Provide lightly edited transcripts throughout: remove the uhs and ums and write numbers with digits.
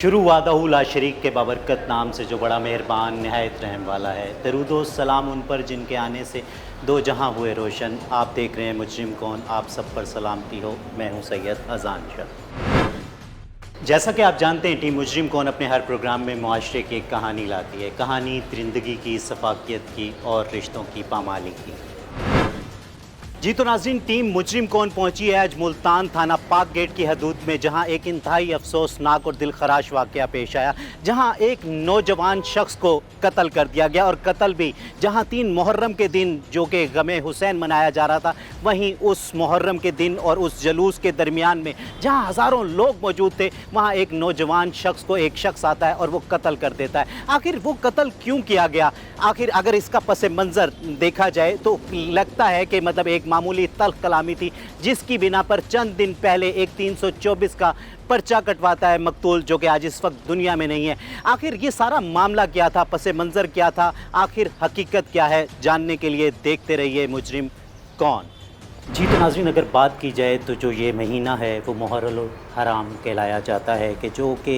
शुरू वादहू ला शरीक के बाबरकत नाम से जो बड़ा मेहरबान नहायत रहम वाला है। दरूद व सलाम उन पर जिनके आने से दो जहां हुए रोशन। आप देख रहे हैं मुजरिम कौन, आप सब पर सलामती हो। मैं हूं सैयद अजान शाह। जैसा कि आप जानते हैं, टीम मुजरिम कौन अपने हर प्रोग्राम में मुआशरे की एक कहानी लाती है। कहानी दरिंदगी की, सफाकियत की और रिश्तों की पामाली की। जी तो नाज़रीन, टीम मुजरिम कौन पहुंची है आज मुल्तान थाना पाक गेट की हदूद में, जहां एक इंतहाई अफसोसनाक और दिलखराश वाक़या पेश आया, जहां एक नौजवान शख्स को कत्ल कर दिया गया। और कत्ल भी जहां 3 मुहर्रम के दिन जो कि गमे हुसैन मनाया जा रहा था, वहीं उस मुहर्रम के दिन और उस जलूस के दरमियान में जहां हज़ारों लोग मौजूद थे, वहां एक नौजवान शख्स को एक शख्स आता है और वो कत्ल कर देता है। आखिर वो कत्ल क्यों किया गया? आखिर अगर इसका पस मंज़र देखा जाए तो लगता है कि मतलब एक मामूली तल्ख कलामी थी, जिसकी बिना पर चंद दिन पहले एक 324 का पर्चा कटवाता है मकतूल, जो कि आज इस वक्त दुनिया में नहीं है। आखिर ये सारा मामला क्या था, पस मंज़र क्या था, आखिर हकीकत क्या है, जानने के लिए देखते रहिए मुजरिम कौन। जी तो नाज़रीन, अगर बात की जाए तो जो ये महीना है वो मुहर्रम हराम कहलाया जाता है, कि जो कि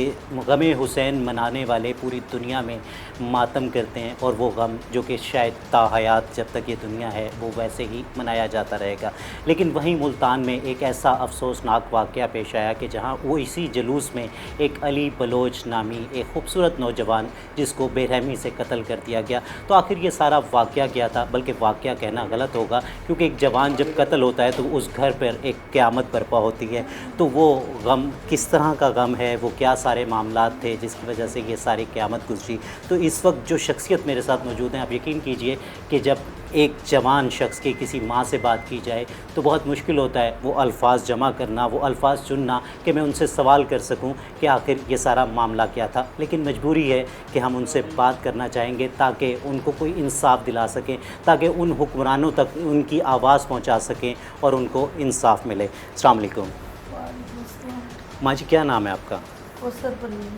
गमे हुसैन मनाने वाले पूरी दुनिया में मातम करते हैं, और वो गम जो कि शायद ताहयात जब तक ये दुनिया है वो वैसे ही मनाया जाता रहेगा। लेकिन वहीं मुल्तान में एक ऐसा अफसोसनाक वाक़या पेश आया कि जहाँ वो इसी जुलूस में एक अली बलोच नामी एक खूबसूरत नौजवान जिसको बेरहमी से कत्ल कर दिया गया। तो आखिर ये सारा वाक़या क्या था, बल्कि वाक़या कहना गलत होगा, क्योंकि एक जवान जब कत्ल होता है तो उस घर पर एक क़यामत बरपा होती है। तो वो गम किस तरह का गम है, वो क्या सारे मामलात थे जिसकी वजह से ये सारी क़यामत गुजरी। तो इस वक्त जो शख्सियत मेरे साथ मौजूद हैं, आप यकीन कीजिए कि जब एक जवान शख्स की किसी माँ से बात की जाए तो बहुत मुश्किल होता है वो अल्फाज जमा करना, वो अल्फाज चुनना कि मैं उनसे सवाल कर सकूं कि आखिर ये सारा मामला क्या था। लेकिन मजबूरी है कि हम उनसे बात करना चाहेंगे ताकि उनको कोई इंसाफ दिला सकें, ताकि उन हुक्मरानों तक उनकी आवाज़ पहुंचा सकें और उनको इंसाफ मिले। अस्सलाम वालेकुम। माँ जी, क्या नाम है आपका? कौसर परवीन।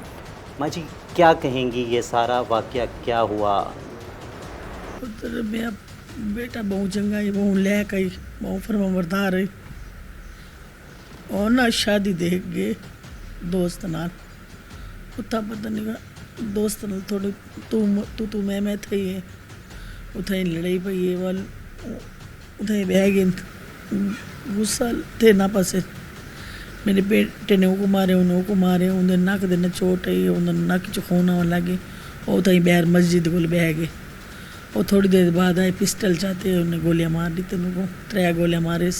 माँ जी, क्या कहेंगी, ये सारा वाक़या क्या हुआ? पुत्र मेरा बेटा बहुत चंगा है, बहुत लैक है, बहुत फरमाबरदार है। और ना शादी देख गए दोस्त नाल, उतना पता नहीं का दोस्त नाल थोड़ी तू मैं थी है, उथे लड़ाई पई है, वाल उथे बह गए गुस्सा थे ना पासे। मेरे बेटे ने वो मारे, उन्हें नक दे चोट आई, उन्हें नक च खून आने लगे। वो तई बहर मस्जिद को बह गए। वो थोड़ी देर बाद आए, पिस्टल चाहते उन्हें गोलियां मार दी। तेन को 3 गोलियां मारे,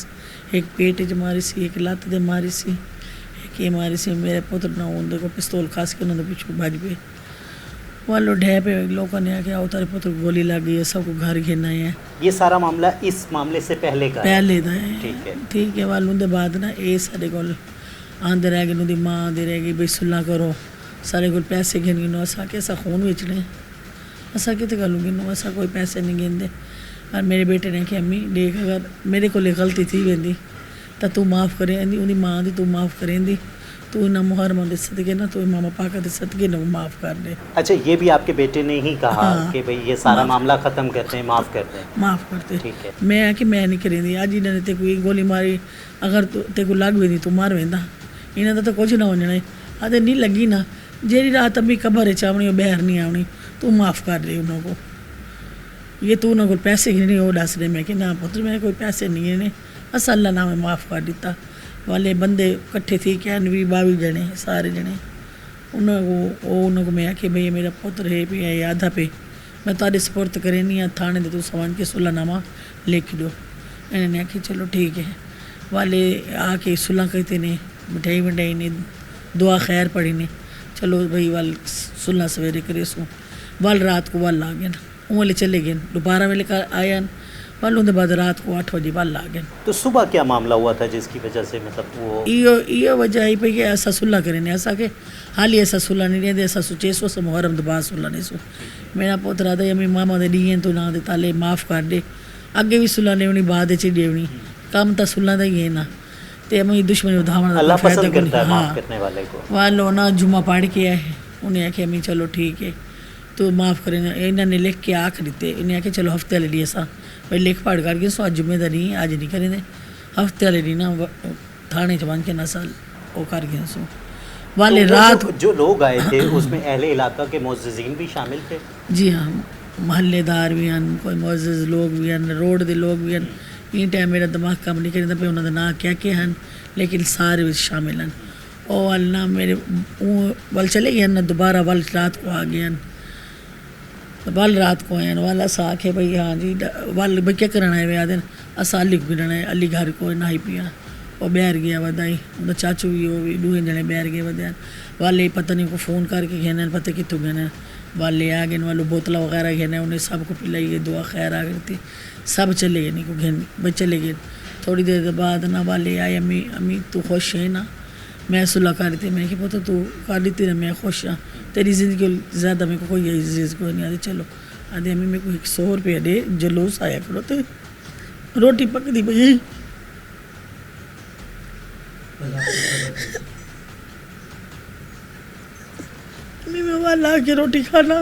एक पेट च मारी सी, एक लत्त दे मारी सी, एक ये मारी सी। मेरे पुत्र ना उन्हें को पिस्तौल खास के उन्होंने पीछू भज पे। वालों ढह पे लोगों ने आके आओ तारे पुत्र को गोली लग गई है, सबको घर घेरना है। ये सारा मामला इस मामले से पहले का है? पहले दा है। ठीक है। वालों दे बाद ना ये सारे कोल आंदे रह गए, उनकी माँ आंदी रह गई, बई सुलह करो, सारे कोल पैसे गिन गिनो। असा के असा खून बेचने, असा कितने गलू गिनो, असा कोई पैसे नहीं गिनते। और मेरे बेटे ने कहा अम्मी देख, अगर मेरे को गलती थी वेंदी तो तू माफ़ करेंदी, उनकी माँ दी तू माफ़ करेंदी, तू ना मुहर्रम दे सदके ना, तू मामा पाका दे सदके ना माफ़ कर दे। अच्छा, ये भी आपके बेटे ने ही कहा? हाँ, कि भाई ये सारा मामला ख़त्म करते हैं, माफ़ कर दें। माफ़ करते। ठीक है। मैं कि मैं नहीं करेंदी, अज इन्होंने ते कोई गोली मारी, अगर ते को लग वेंदी तू मार वेंदा, इन्हें तो कुछ ना हो जाना। अरे नहीं लगी ना, जेरी रात अभी कबर च आवनी बहर नहीं आवनी, तू माफ़ कर दे उन्होंने को। ये तू उन्होंने को पैसे गिने वो दस रहे। मैं कि ना पुत्र मेरे कोई पैसे नहीं गिने, बस अल्लाह ना मैं माफ़ कर दिता। वाले बंदे कट्ठे थी, क्या 20-22 जने, सारे जने। उन्होंने को मैं आखिए भई मेरा पुत्र है पे है आधा पे, मैं तारे सपोर्ट करे नहीं थाने दे, तू सवन के सुलहनामा लिख दो। इन्होंने आखिए चलो ठीक है। वाले आके सुलह कहते ने, मिठाई ने, दुआ खैर पड़ी ने, चलो भाई वाल सुलह सवेरे करे सो। वाल रात को वाल आ गए, वाले चले गए, दोपहर वेले का आया, वाल उनके बाद रात को 8 बजे वाल आ गए। तो सुबह क्या मामला हुआ था जिसकी वजह से मतलब वो? यो वजह आई पई कि ऐसा सुलह करें, ऐसा कि हाली ऐसा सुलह नहीं रहते, ऐसा सोचे सो मुहर्रम तो बाद सुलह नहीं सो। मेरा पुत्र आता अम्मी मामा दे डी तो ना दे ताले माफ़ कर दे, अगे भी सुलह नहीं होनी, बाद च देवनी, काम तो सुलह का ही है ना। ते अम्मी दुश्मनी उधावण अल्लाह पसंद करता है माफ़ करने वाले को। वालों ना जुम्मा पढ़ के आए, उन्हें आखे अम्मी चलो ठीक है तो माफ़ करें। इन्होंने लिख के आख दिते, इन्हें आखे चलो हफ्ते वाले लिए सा भाई लिख पढ़ करके सो अज जिम्मेदारी अज नहीं करें, हफ्ते वाले दिन ना थाने च बन के ना साल वो कर गए सो। والے تو وہ رات جو لوگ آئے تھے اس میں اہل علاقہ کے معززین بھی شامل تھے؟ جی ہاں محلے دار بھی ہیں کوئی معزز لوگ بھی ہیں روڈ دے لوگ بھی ہیں این ٹائم میرا دماغ کم نہیں کرتا پہ انہوں نے نام کیا ہیں لیکن سارے بھی شامل ہیں او اللہ میرے ول چلے گئے نا دوبارہ ول رات کو آ گئے ہیں ول رات کو آئے والا سا آکھے بھئی ہاں جی ول بھئی کیا کرنا ہے آدھے اسا علی کو بھیڑنا ہے علی گھر کو نہ ہی پیا وہ بہر گیا ودائی انہوں چاچو بھی وہ بھی دوہے جنے بہر گئے ودائیں والے پتہ نہیں کو فون کر کے گھنے پتہ کتوں گھنے والے آ گئے والو بوتلا وغیرہ گھنے انہیں سب کو پلائیے دعا خیر آ گئی سب چلے گئے نہیں کو گھن بچ چلے گئے تھوڑی دیر بعد نا والے آئے امی تو خوش ہے نا میں صلح کر رہی تھی میں کہ پتہ تو کر لیتی نا میں خوش ہاں تیری زندگی زیادہ میرے کو کوئی عزیز کوئی نہیں آدھے چلو آدھے امی میرے کو 100 روپیہ دے جلوس آیا کرو تو روٹی پک دی بھئی میں والا آ کے روٹی کھانا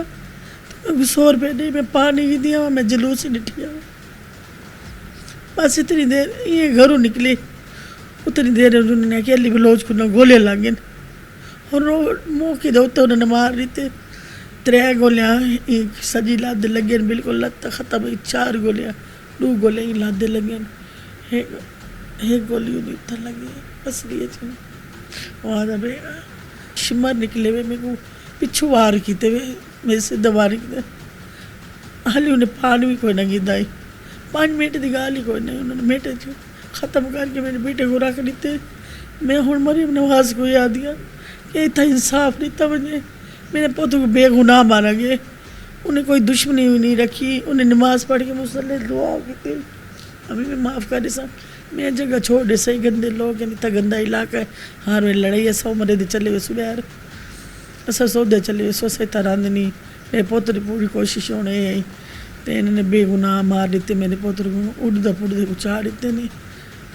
100 روپے نہیں میں پانی ہی دیا میں جلوس ہی ڈٹھیا بس اتنی دیر یہ گھروں نکلے اتنی دیر انہوں نے کہ علی بلوچ کو نہ گولے لگیں اور موقع دے ہوتے انہوں نے مار رہی تھے 3 گولیاں ایک سجی لاد لگیں بالکل لت ختم 4 گولیاں 2 گولے ہی لاد لگیں ایک گولی انہیں اتر لگی بس لیے تھے وہاں دا بے شمر نکلے ہوئے میرے کو پچھو وار کیتے ہوئے میرے سے دواری کیتے حالی انہیں پانی بھی کوئی نہ گی دائی 5 منٹ دی گالی کوئی نہیں انہوں نے میٹے جو ختم کر کے میرے بیٹے کو رکھ لیتے میں ہون مریم نواز کو یاد دیا کہ اتنا انصاف نہیں تھا مجھے میرے پوتوں کو بے گناہ مارا گئے انہیں کوئی دشمنی نہیں رکھی انہیں نماز پڑھ کے مسلح دعا کیتے ابھی میں معاف کر دیسا میں جگہ چھوڑ دے صحیح گندے لوگ ہیں اتنا گندہ علاقہ ہے ہاں میں لڑائی ہے 100 مرے دے چلے ہوئے صبح اسا سو دے چلے ہوئے سو سے تراند نہیں میرے پوتر پوری کوشش ہونے ہیں تو انہوں نے بے گناہ مار دیتے میرے پوتر کو اڑدہ پڑدے کو چاہ دیتے نہیں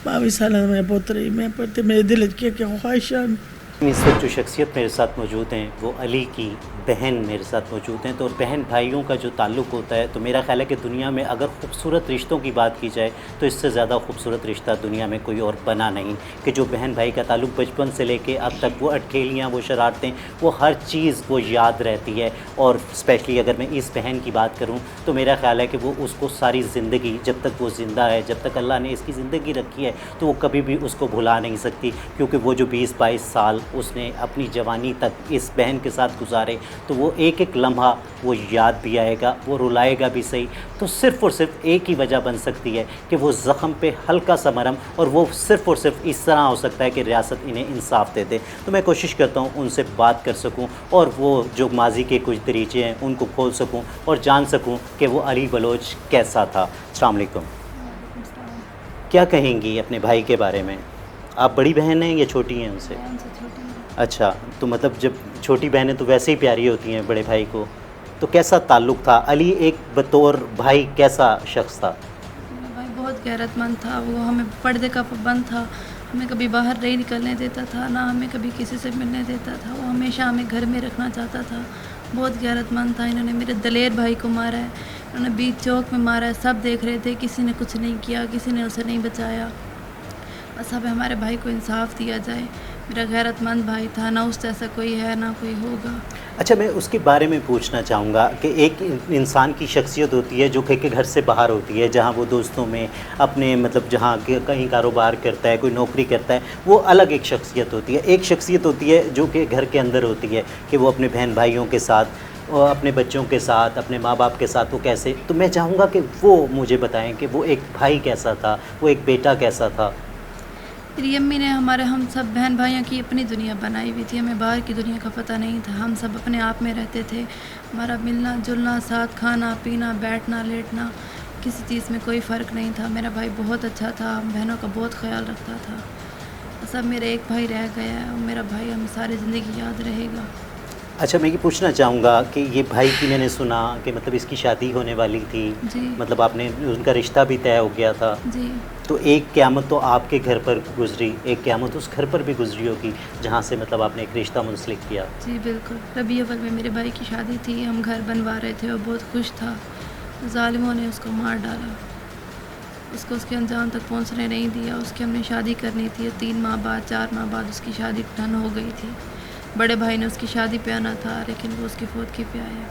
22 سال میرے پوتر ہی میں پڑھتے میرے دل کیا خواہشان اس وقت جو شخصیت میرے ساتھ موجود ہیں وہ علی کی بہن میرے ساتھ موجود ہیں تو بہن بھائیوں کا جو تعلق ہوتا ہے تو میرا خیال ہے کہ دنیا میں اگر خوبصورت رشتوں کی بات کی جائے تو اس سے زیادہ خوبصورت رشتہ دنیا میں کوئی اور بنا نہیں کہ جو بہن بھائی کا تعلق بچپن سے لے کے اب تک وہ اٹکھیلیاں وہ شرارتیں وہ ہر چیز وہ یاد رہتی ہے اور اسپیشلی اگر میں اس بہن کی بات کروں تو میرا خیال ہے کہ وہ اس کو ساری زندگی جب تک وہ زندہ ہے جب تک اللہ نے اس کی زندگی رکھی ہے تو وہ کبھی بھی اس کو بھلا نہیں سکتی کیونکہ وہ جو 20-22 سال اس نے اپنی جوانی تک اس بہن کے ساتھ گزارے تو وہ ایک ایک لمحہ وہ یاد بھی آئے گا وہ رلائے گا بھی صحیح تو صرف اور صرف ایک ہی وجہ بن سکتی ہے کہ وہ زخم پہ ہلکا سا مرہم اور وہ صرف اور صرف اس طرح ہو سکتا ہے کہ ریاست انہیں انصاف دے دے تو میں کوشش کرتا ہوں ان سے بات کر سکوں اور وہ جو ماضی کے کچھ دریچے ہیں ان کو کھول سکوں اور جان سکوں کہ وہ علی بلوچ کیسا تھا۔ السلام علیکم، کیا کہیں گی اپنے بھائی کے بارے میں؟ آپ بڑی بہن ہیں یا چھوٹی ہیں ان سے؟ اچھا، تو مطلب جب چھوٹی بہنیں تو ویسے ہی پیاری ہوتی ہیں بڑے بھائی کو، تو کیسا تعلق تھا؟ علی ایک بطور بھائی کیسا شخص تھا؟ میرا بھائی بہت غیرت مند تھا، وہ ہمیں پردے کا پابند تھا، ہمیں کبھی باہر نہیں نکلنے دیتا تھا، نہ ہمیں کبھی کسی سے ملنے دیتا تھا، وہ ہمیشہ ہمیں گھر میں رکھنا چاہتا تھا، بہت غیرت مند تھا۔ انہوں نے میرے دلیر بھائی کو مارا ہے، انہوں نے بیچ چوک میں مارا ہے، سب دیکھ رہے تھے، کسی نے کچھ نہیں کیا، کسی نے اسے نہیں بچایا، بس اب ہمارے بھائی کو انصاف دیا جائے۔ میرا غیرت مند بھائی تھا، نہ اس جیسا کوئی ہے نہ کوئی ہوگا۔ اچھا، میں اس کے بارے میں پوچھنا چاہوں گا کہ ایک انسان کی شخصیت ہوتی ہے جو کہ گھر سے باہر ہوتی ہے، جہاں وہ دوستوں میں اپنے مطلب جہاں کہیں کاروبار کرتا ہے، کوئی نوکری کرتا ہے، وہ الگ ایک شخصیت ہوتی ہے۔ ایک شخصیت ہوتی ہے جو کہ گھر کے اندر ہوتی ہے کہ وہ اپنے بہن بھائیوں کے ساتھ اور اپنے بچوں کے ساتھ اپنے ماں باپ کے ساتھ وہ کیسے، تو میں چاہوں گا کہ وہ مجھے بتائیں کہ وہ ایک بھائی کیسا تھا، وہ ایک بیٹا کیسا تھا۔ میری امی نے ہم سب بہن بھائیوں کی اپنی دنیا بنائی ہوئی تھی، ہمیں باہر کی دنیا کا پتہ نہیں تھا، ہم سب اپنے آپ میں رہتے تھے، ہمارا ملنا جلنا، ساتھ کھانا پینا، بیٹھنا لیٹنا، کسی چیز میں کوئی فرق نہیں تھا۔ میرا بھائی بہت اچھا تھا، ہم بہنوں کا بہت خیال رکھتا تھا۔ سب میرا ایک بھائی رہ گیا ہے اور میرا بھائی ہمیں ساری زندگی یاد رہے گا۔ اچھا، میں یہ پوچھنا چاہوں گا کہ یہ بھائی کی میں نے سنا کہ مطلب اس کی شادی ہونے والی تھی، جی مطلب آپ نے ان کا رشتہ بھی طے ہو گیا تھا، جی تو ایک قیامت تو آپ کے گھر پر گزری، ایک قیامت اس گھر پر بھی گزری ہوگی جہاں سے مطلب آپ نے ایک رشتہ منسلک کیا۔ جی بالکل، ربیع اول میں میرے بھائی کی شادی تھی، ہم گھر بنوا رہے تھے، وہ بہت خوش تھا، ظالموں نے اس کو مار ڈالا، اس کو اس کے انجام تک پہنچنے نہیں دیا۔ اس کی ہم نے شادی کرنی تھی، 3 ماہ بعد 4 ماہ بعد اس کی شادی ڈن ہو گئی تھی، बड़े भाई ने उसकी शादी पे आना था, लेकिन वो उसकी फौतगी पे आया।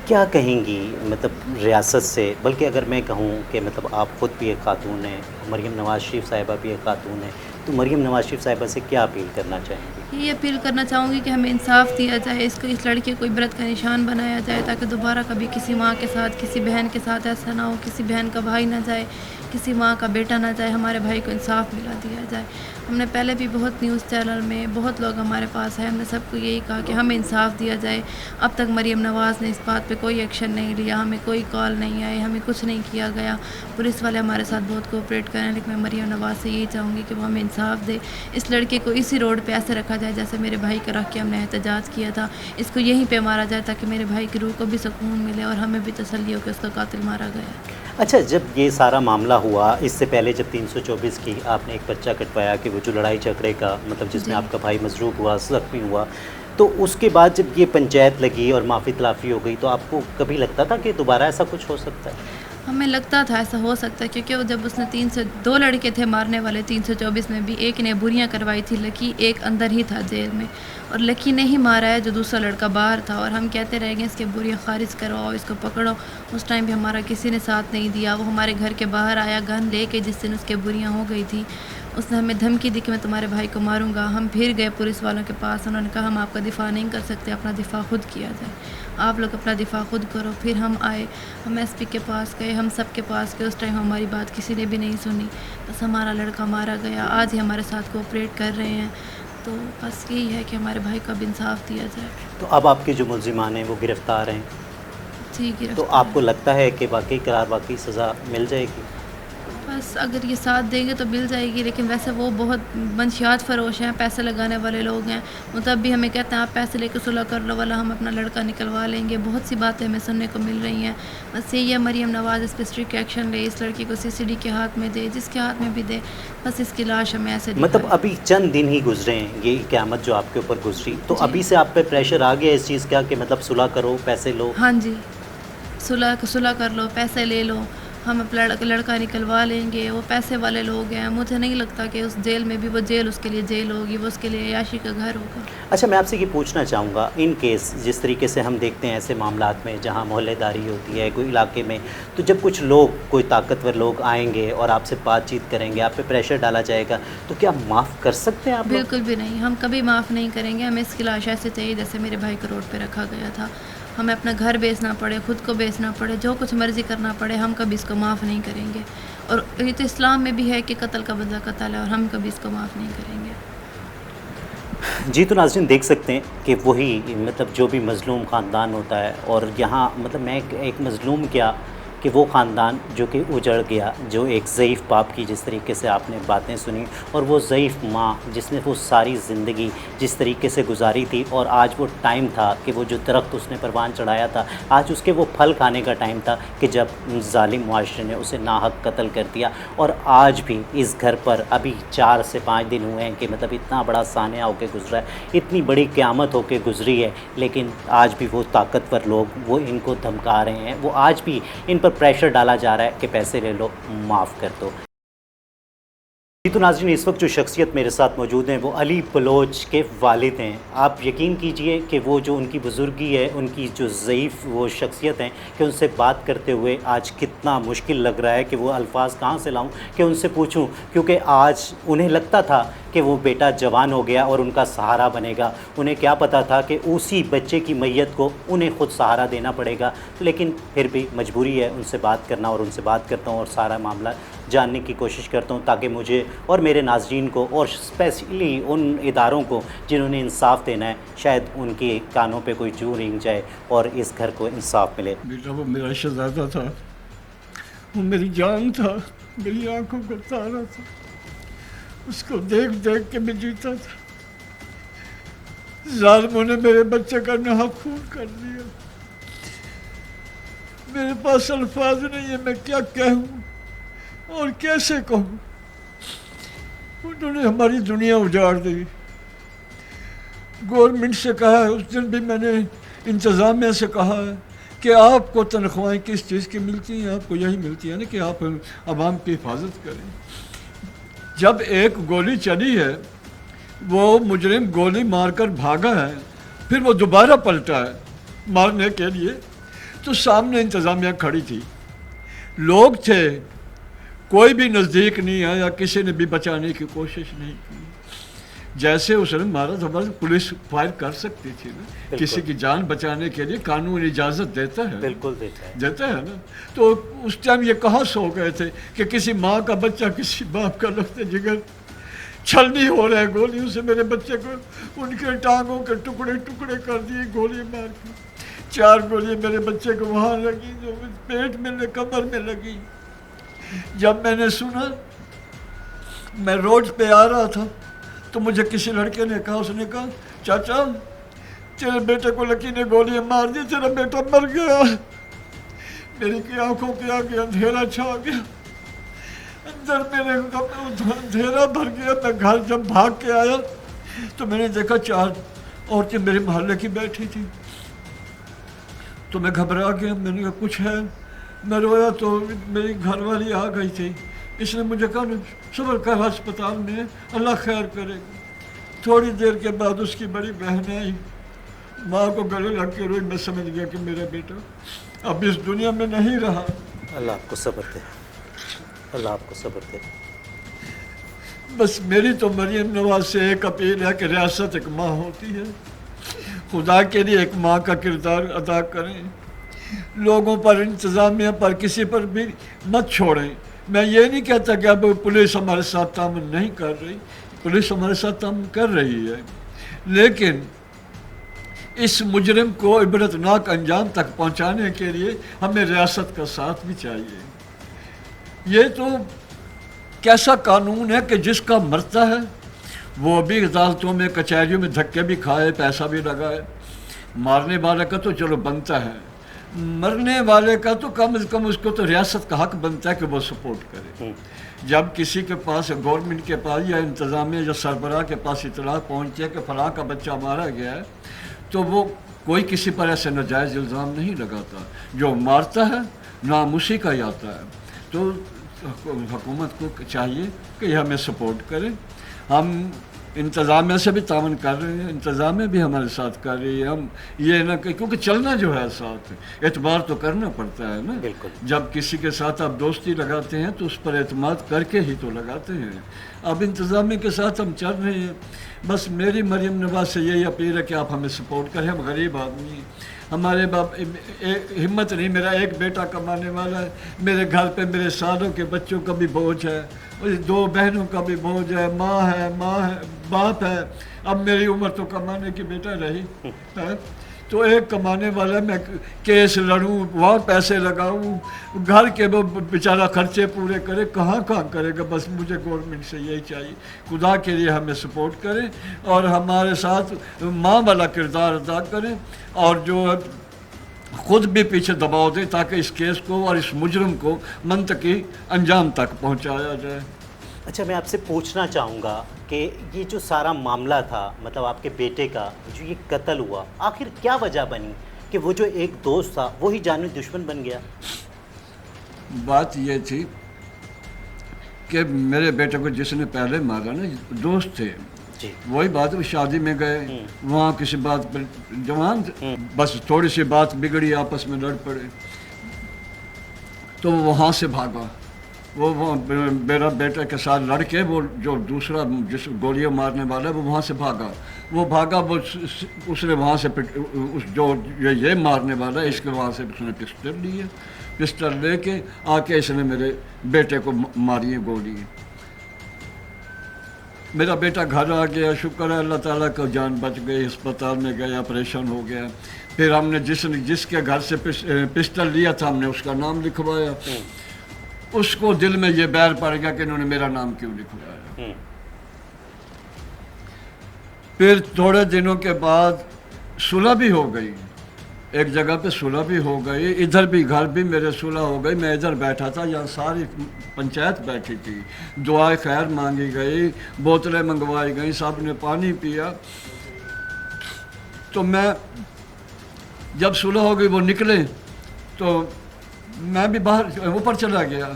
क्या कहेंगी मतलब रियासत से, बल्कि अगर मैं कहूँ कि मतलब आप ख़ुद भी एक खातून हैं, मरीम नवाज़ शरीफ साहिबा भी एक खातून है, तो मरीम नवाज़ शरीफ साहिबा से क्या अपील करना चाहेंगी? ये अपील करना चाहूँगी कि हमें इंसाफ दिया जाए, इस लड़के को इबरत का निशान बनाया जाए, ताकि दोबारा कभी किसी माँ के साथ, किसी बहन के साथ ऐसा ना हो, किसी बहन का भाई ना जाए, किसी माँ का बेटा ना जाए, हमारे भाई को इंसाफ मिला दिया जाए। हमने पहले भी बहुत न्यूज़ चैनल में बहुत लोग हमारे पास हैं, हमने सबको यही कहा कि हमें इंसाफ दिया जाए। अब तक मरीम नवाज़ ने इस बात पे कोई एक्शन नहीं लिया, हमें कोई कॉल नहीं आई, हमें कुछ नहीं किया गया। पुलिस वाले हमारे साथ बहुत कोऑपरेट करें, लेकिन मैं मरीम नवाज़ से यही चाहूँगी कि वो हमें इंसाफ दे। इस लड़के को इसी रोड पे ऐसे रखा जाए जैसे मेरे भाई का रख के हमने एहतजाज किया था, इसको यहीं पे मारा जाए ताकि मेरे भाई की रूह को भी सुकून मिले और हमें भी तसल्ली हो कि उसका कातिल मारा गया। अच्छा, जब ये सारा मामला हुआ, इससे पहले जब 324 की आपने एक पर्चा कटवाया कि वो जो लड़ाई झगड़े का मतलब जिसमें आपका भाई मजरूक हुआ, ज़ख्मी हुआ, तो उसके बाद जब ये पंचायत लगी और माफ़ी तलाफ़ी हो गई, तो आपको कभी लगता था कि दोबारा ऐसा कुछ हो सकता है? हमें लगता था ऐसा हो सकता है, क्योंकि वो जब उसने 2 लड़के थे मारने वाले 324 में भी, एक ने बुरियां करवाई थी, लकी एक अंदर ही था जेल में, और लकी ने ही मारा है जो दूसरा लड़का बाहर था। और हम कहते रह गए इसके बुरियां खारिज करवाओ, इसको पकड़ो। उस टाइम भी हमारा किसी ने साथ नहीं दिया। वो हमारे घर के बाहर आया गन लेके जिस दिन उसके बुरियां हो गई थी, उसने हमें धमकी दी कि मैं तुम्हारे भाई को मारूंगा। हम फिर गए पुलिस वालों के पास, उन्होंने कहा हम आपका दिफा नहीं कर सकते, अपना दिफा खुद किया जाए, आप लोग अपना दिफा खुद करो। फिर हम आए, हम एसपी के पास गए, हम सब के पास गए, उस टाइम हमारी बात किसी ने भी नहीं सुनी, बस हमारा लड़का मारा गया। आज ही हमारे साथ कोऑपरेट कर रहे हैं, तो बस यही है कि हमारे भाई को अब इंसाफ दिया जाए। तो अब आपके जो मुलजिमान हैं वो गिरफ़्तार हैं, जी तो गिरफ्तार। आपको लगता है कि वाकई करार, वाकई सज़ा मिल जाएगी? बस अगर ये साथ देंगे तो मिल जाएगी, लेकिन वैसे वो बहुत मंशियात फ़रोश हैं, पैसे लगाने वाले लोग हैं। वो तब भी हमें कहते हैं आप पैसे लेकर सुलह कर लो, वाला हम अपना लड़का निकलवा लेंगे। बहुत सी बातें हमें सुनने को मिल रही हैं। बस यही है, मरीम नवाज़ इस पर स्ट्रिक्ट एक्शन ले, इस लड़की को CCD के हाथ में दे, जिसके हाथ में भी दे, बस इसकी लाश हमें ऐसे मतलब दिखाए। अभी चंद दिन ही गुजरे हैं, ये क़यामत जो आपके ऊपर गुजरी, तो जी। अभी से आप पे प्रेशर आ गया इस चीज़ का कि मतलब सुलह करो, पैसे लो? हाँ जी, सुलह कर लो, पैसे ले लो, हम अपना लड़का निकलवा लेंगे। वो पैसे वाले लोग हैं, मुझे नहीं लगता कि उस जेल में भी वो जेल उसके लिए जेल होगी, वो उसके लिए याशी का घर होगा। अच्छा, मैं आपसे ये पूछना चाहूँगा, इन केस जिस तरीके से हम देखते हैं ऐसे मामलात में जहाँ मोहल्लेदारी होती है कोई इलाके में, तो जब कुछ लोग, कोई ताकतवर लोग आएंगे और आपसे बातचीत करेंगे, आप पे प्रेशर डाला जाएगा, तो क्या माफ़ कर सकते हैं आप लोग? बिल्कुल भी नहीं, हम कभी माफ़ नहीं करेंगे। हमें इसकी लाश ऐसे चाहिए जैसे मेरे भाई को रोड पे रखा गया था। हमें अपना घर बेचना पड़े, खुद को बेचना पड़े, जो कुछ मर्ज़ी करना पड़े, हम कभी इसको माफ़ नहीं करेंगे। और ये तो इस्लाम में भी है कि कत्ल का बदला कत्ल है, और हम कभी इसको माफ़ नहीं करेंगे। जी, तो नाज़रीन देख सकते हैं कि वही मतलब जो भी मज़लूम ख़ानदान होता है, और यहाँ मतलब मैं एक मज़लूम क्या कि वो ख़ानदान जो कि उजड़ गया, जो एक ज़ईफ़ बाप की जिस तरीके से आपने बातें सुनी, और वो ज़ईफ़ माँ जिसने वो सारी ज़िंदगी जिस तरीके से गुजारी थी, और आज वो टाइम था कि वो जो दरख्त उसने परवान चढ़ाया था, आज उसके वो फल खाने का टाइम था कि जब ज़ालिम मुआशरे ने उसे नाहक कत्ल कर दिया। और आज भी इस घर पर अभी 4 से 5 दिन हुए हैं कि मतलब इतना बड़ा सानिया होकर गुजरा है, इतनी बड़ी क़यामत होकर गुजरी है, लेकिन आज भी वो ताकतवर लोग वो इनको धमका रहे हैं, वो आज भी इन पर प्रेशर डाला जा रहा है कि पैसे ले लो, माफ़ कर दो। जी, तो नाज़रीन इस वक्त जो शख्सियत मेरे साथ मौजूद हैं वो अली बलोच के वालिद हैं। आप यकीन कीजिए कि वो जो उनकी बुज़ुर्गी है, उनकी जो ज़ईफ़ वो शख्सियत हैं, कि उनसे बात करते हुए आज कितना मुश्किल लग रहा है कि वो अल्फाज कहाँ से लाऊं कि उनसे पूछूं, क्योंकि आज उन्हें लगता था कि वो बेटा जवान हो गया और उनका सहारा बनेगा। उन्हें क्या पता था कि उसी बच्चे की मैयत को उन्हें ख़ुद सहारा देना पड़ेगा, लेकिन फिर भी मजबूरी है उनसे बात करना, और उनसे बात करता हूँ और सारा मामला जानने की कोशिश करता हूँ, ताकि मुझे और मेरे नाज़रीन को, और स्पेशली उन इदारों को जिन्होंने इंसाफ देना है, शायद उनके कानों पे कोई जू रेंग जाए और इस घर को इंसाफ मिले। बेटा वो मेरा शहज़ादा था, वो मेरी जान था, मेरी आंखों का तारा था, उसको देख देख के मैं जीता था। ज़ालिमों ने मेरे बच्चे का नहा खून कर दिया। मेरे पास अल्फाज नहीं है, मैं क्या कहूँ और कैसे कहूँ। उन्होंने हमारी दुनिया उजाड़ दी। गवर्नमेंट से कहा है, उस दिन भी मैंने इंतज़ामिया से कहा है कि आपको तनख्वाहें किस चीज़ की मिलती हैं, आपको यही मिलती है ना कि आप आवाम की हिफाजत करें। जब एक गोली चली है وہ مجرم گولی مار کر بھاگا ہے، پھر وہ دوبارہ پلٹا ہے مارنے کے لیے، تو سامنے انتظامیہ کھڑی تھی، لوگ تھے، کوئی بھی نزدیک نہیں آیا، کسی نے بھی بچانے کی کوشش نہیں کی۔ جیسے اس نے مارا تھا بس پولیس فائر کر سکتی تھی نا، کسی کی جان بچانے کے لیے قانون اجازت دیتا ہے، بالکل دیتا ہے نا۔ تو اس ٹائم یہ کہاں سو گئے تھے کہ کسی ماں کا بچہ کسی باپ کا لگتے جگر چھلنی ہو رہا ہے گولیوں سے، میرے بچے کو ان کے ٹانگوں کے ٹکڑے ٹکڑے کر دیے گولی مار کے، 4 گولی میرے بچے کو وہاں لگی، جو پیٹ میں کمر میں لگی۔ جب میں نے سنا، میں روڈ پہ آ رہا تھا تو مجھے کسی لڑکے نے کہا، اس نے کہا چاچا تیرے بیٹے کو لکی نے گولیاں مار دی، تیرا بیٹا مر گیا۔ میری آنکھوں کے آگے اندھیرا چھا گیا، اندر میرے اندھیرا بھر گیا۔ میں گھر جب بھاگ کے آیا تو میں نے دیکھا 4 عورتیں میرے محلے کی بیٹھی تھی، تو میں گھبرا گیا، میں نے کہا کچھ ہے، میں رویا تو میری گھر والی آ گئی تھی، اس نے مجھے کہا صبر کر ہسپتال میں، اللہ خیر کرے گا۔ تھوڑی دیر کے بعد اس کی بڑی بہن آئی، ماں کو گلے لگ کے روئی، میں سمجھ گیا کہ میرا بیٹا اب اس دنیا میں نہیں رہا۔ اللہ آپ کو صبر دے، اللہ آپ کو صبر دے۔ بس میری تو مریم نواز سے ایک اپیل ہے کہ ریاست ایک ماں ہوتی ہے، خدا کے لیے ایک ماں کا کردار ادا کریں، لوگوں پر، انتظامیہ پر، کسی پر بھی مت چھوڑیں۔ میں یہ نہیں کہتا کہ اب پولیس ہمارے ساتھ تعاون نہیں کر رہی، پولیس ہمارے ساتھ تعاون کر رہی ہے، لیکن اس مجرم کو عبرتناک انجام تک پہنچانے کے لیے ہمیں ریاست کا ساتھ بھی چاہیے۔ یہ تو کیسا قانون ہے کہ جس کا مرتا ہے وہ بھی عدالتوں میں، کچہریوں میں دھکے بھی کھائے، پیسہ بھی لگائے، مارنے والے کا تو چلو بنتا ہے، مرنے والے کا تو کم از کم اس کو تو ریاست کا حق بنتا ہے کہ وہ سپورٹ کرے۔ جب کسی کے پاس، گورنمنٹ کے پاس یا انتظامیہ یا سربراہ کے پاس اطلاع پہنچتی ہے کہ فلاں کا بچہ مارا گیا ہے، تو وہ کوئی کسی پر ایسے ناجائز الزام نہیں لگاتا، جو مارتا ہے نام اسی کا ہی آتا ہے۔ تو حکومت کو چاہیے کہ یہ ہمیں سپورٹ کرے۔ ہم انتظامیہ سے بھی تعاون کر رہے ہیں، انتظامیہ بھی ہمارے ساتھ کر رہی ہے، ہم یہ نہ کہ کیونکہ چلنا جو ہے ساتھ اعتبار تو کرنا پڑتا ہے نا۔ بالکل۔ جب کسی کے ساتھ آپ دوستی لگاتے ہیں تو اس پر اعتماد کر کے ہی تو لگاتے ہیں۔ اب انتظامیہ کے ساتھ ہم چل رہے ہیں۔ بس میری مریم نواز سے یہی اپیل ہے کہ آپ ہمیں سپورٹ کریں، ہم غریب آدمی ہیں، ہمارے باپ ہمت نہیں، میرا ایک بیٹا کمانے والا ہے، میرے گھر پہ میرے سالوں کے بچوں کا بھی بوجھ ہے، 2 بہنوں کا بھی بوجھ ہے، ماں ہے باپ ہے، اب میری عمر تو کمانے کی بیٹا رہی ہے، تو ایک کمانے والا، میں کیس لڑوں، وہاں پیسے لگاؤں، گھر کے وہ بیچارہ خرچے پورے کرے، کہاں کرے گا۔ بس مجھے گورنمنٹ سے یہی چاہیے، خدا کے لیے ہمیں سپورٹ کریں اور ہمارے ساتھ ماں والا کردار ادا کریں، اور جو خود بھی پیچھے دباؤ دیں تاکہ اس کیس کو اور اس مجرم کو منطقی انجام تک پہنچایا جائے۔ اچھا، میں آپ سے پوچھنا چاہوں گا کہ یہ جو سارا معاملہ تھا، مطلب آپ کے بیٹے کا جو یہ قتل ہوا، آخر کیا وجہ بنی کہ وہ جو ایک دوست تھا وہی جانوی دشمن بن گیا؟ بات یہ تھی کہ میرے بیٹے کو جس نے پہلے مارا نا، دوست تھے، جی، وہی بات، وہ شادی میں گئے، وہاں کسی بات پر جوان تھے، بس تھوڑی سی بات بگڑی، آپس میں لڑ پڑے، تو وہ وہاں سے بھاگا، وہ میرا بیٹا کے ساتھ لڑ کے، وہ جو دوسرا جس گولیاں مارنے والا ہے وہ وہاں سے بھاگا، وہ اس نے وہاں سے جو یہ مارنے والا ہے اس کے وہاں سے اس نے پسٹل لے کے آ کے اس نے میرے بیٹے کو ماری گولی۔ میرا بیٹا گھر آ گیا، شکر ہے اللہ تعالیٰ کا، جان بچ گئی، ہسپتال میں گئے، آپریشن ہو گیا۔ پھر ہم نے جس کے گھر سے پسٹل لیا تھا، ہم نے اس کا نام لکھوایا، اس کو دل میں یہ بیر پڑ گیا کہ انہوں نے میرا نام کیوں لکھوایا۔ پھر تھوڑے دنوں کے بعد صلح بھی ہو گئی، ایک جگہ پہ صلح بھی ہو گئی، ادھر بھی گھر بھی میرے صلح ہو گئی، میں ادھر بیٹھا تھا، یہاں ساری پنچایت بیٹھی تھی، دعائے خیر مانگی گئی، بوتلیں منگوائی گئیں، سب نے پانی پیا۔ تو میں جب صلح ہو گئی وہ نکلے تو میں بھی باہر اوپر چلا گیا،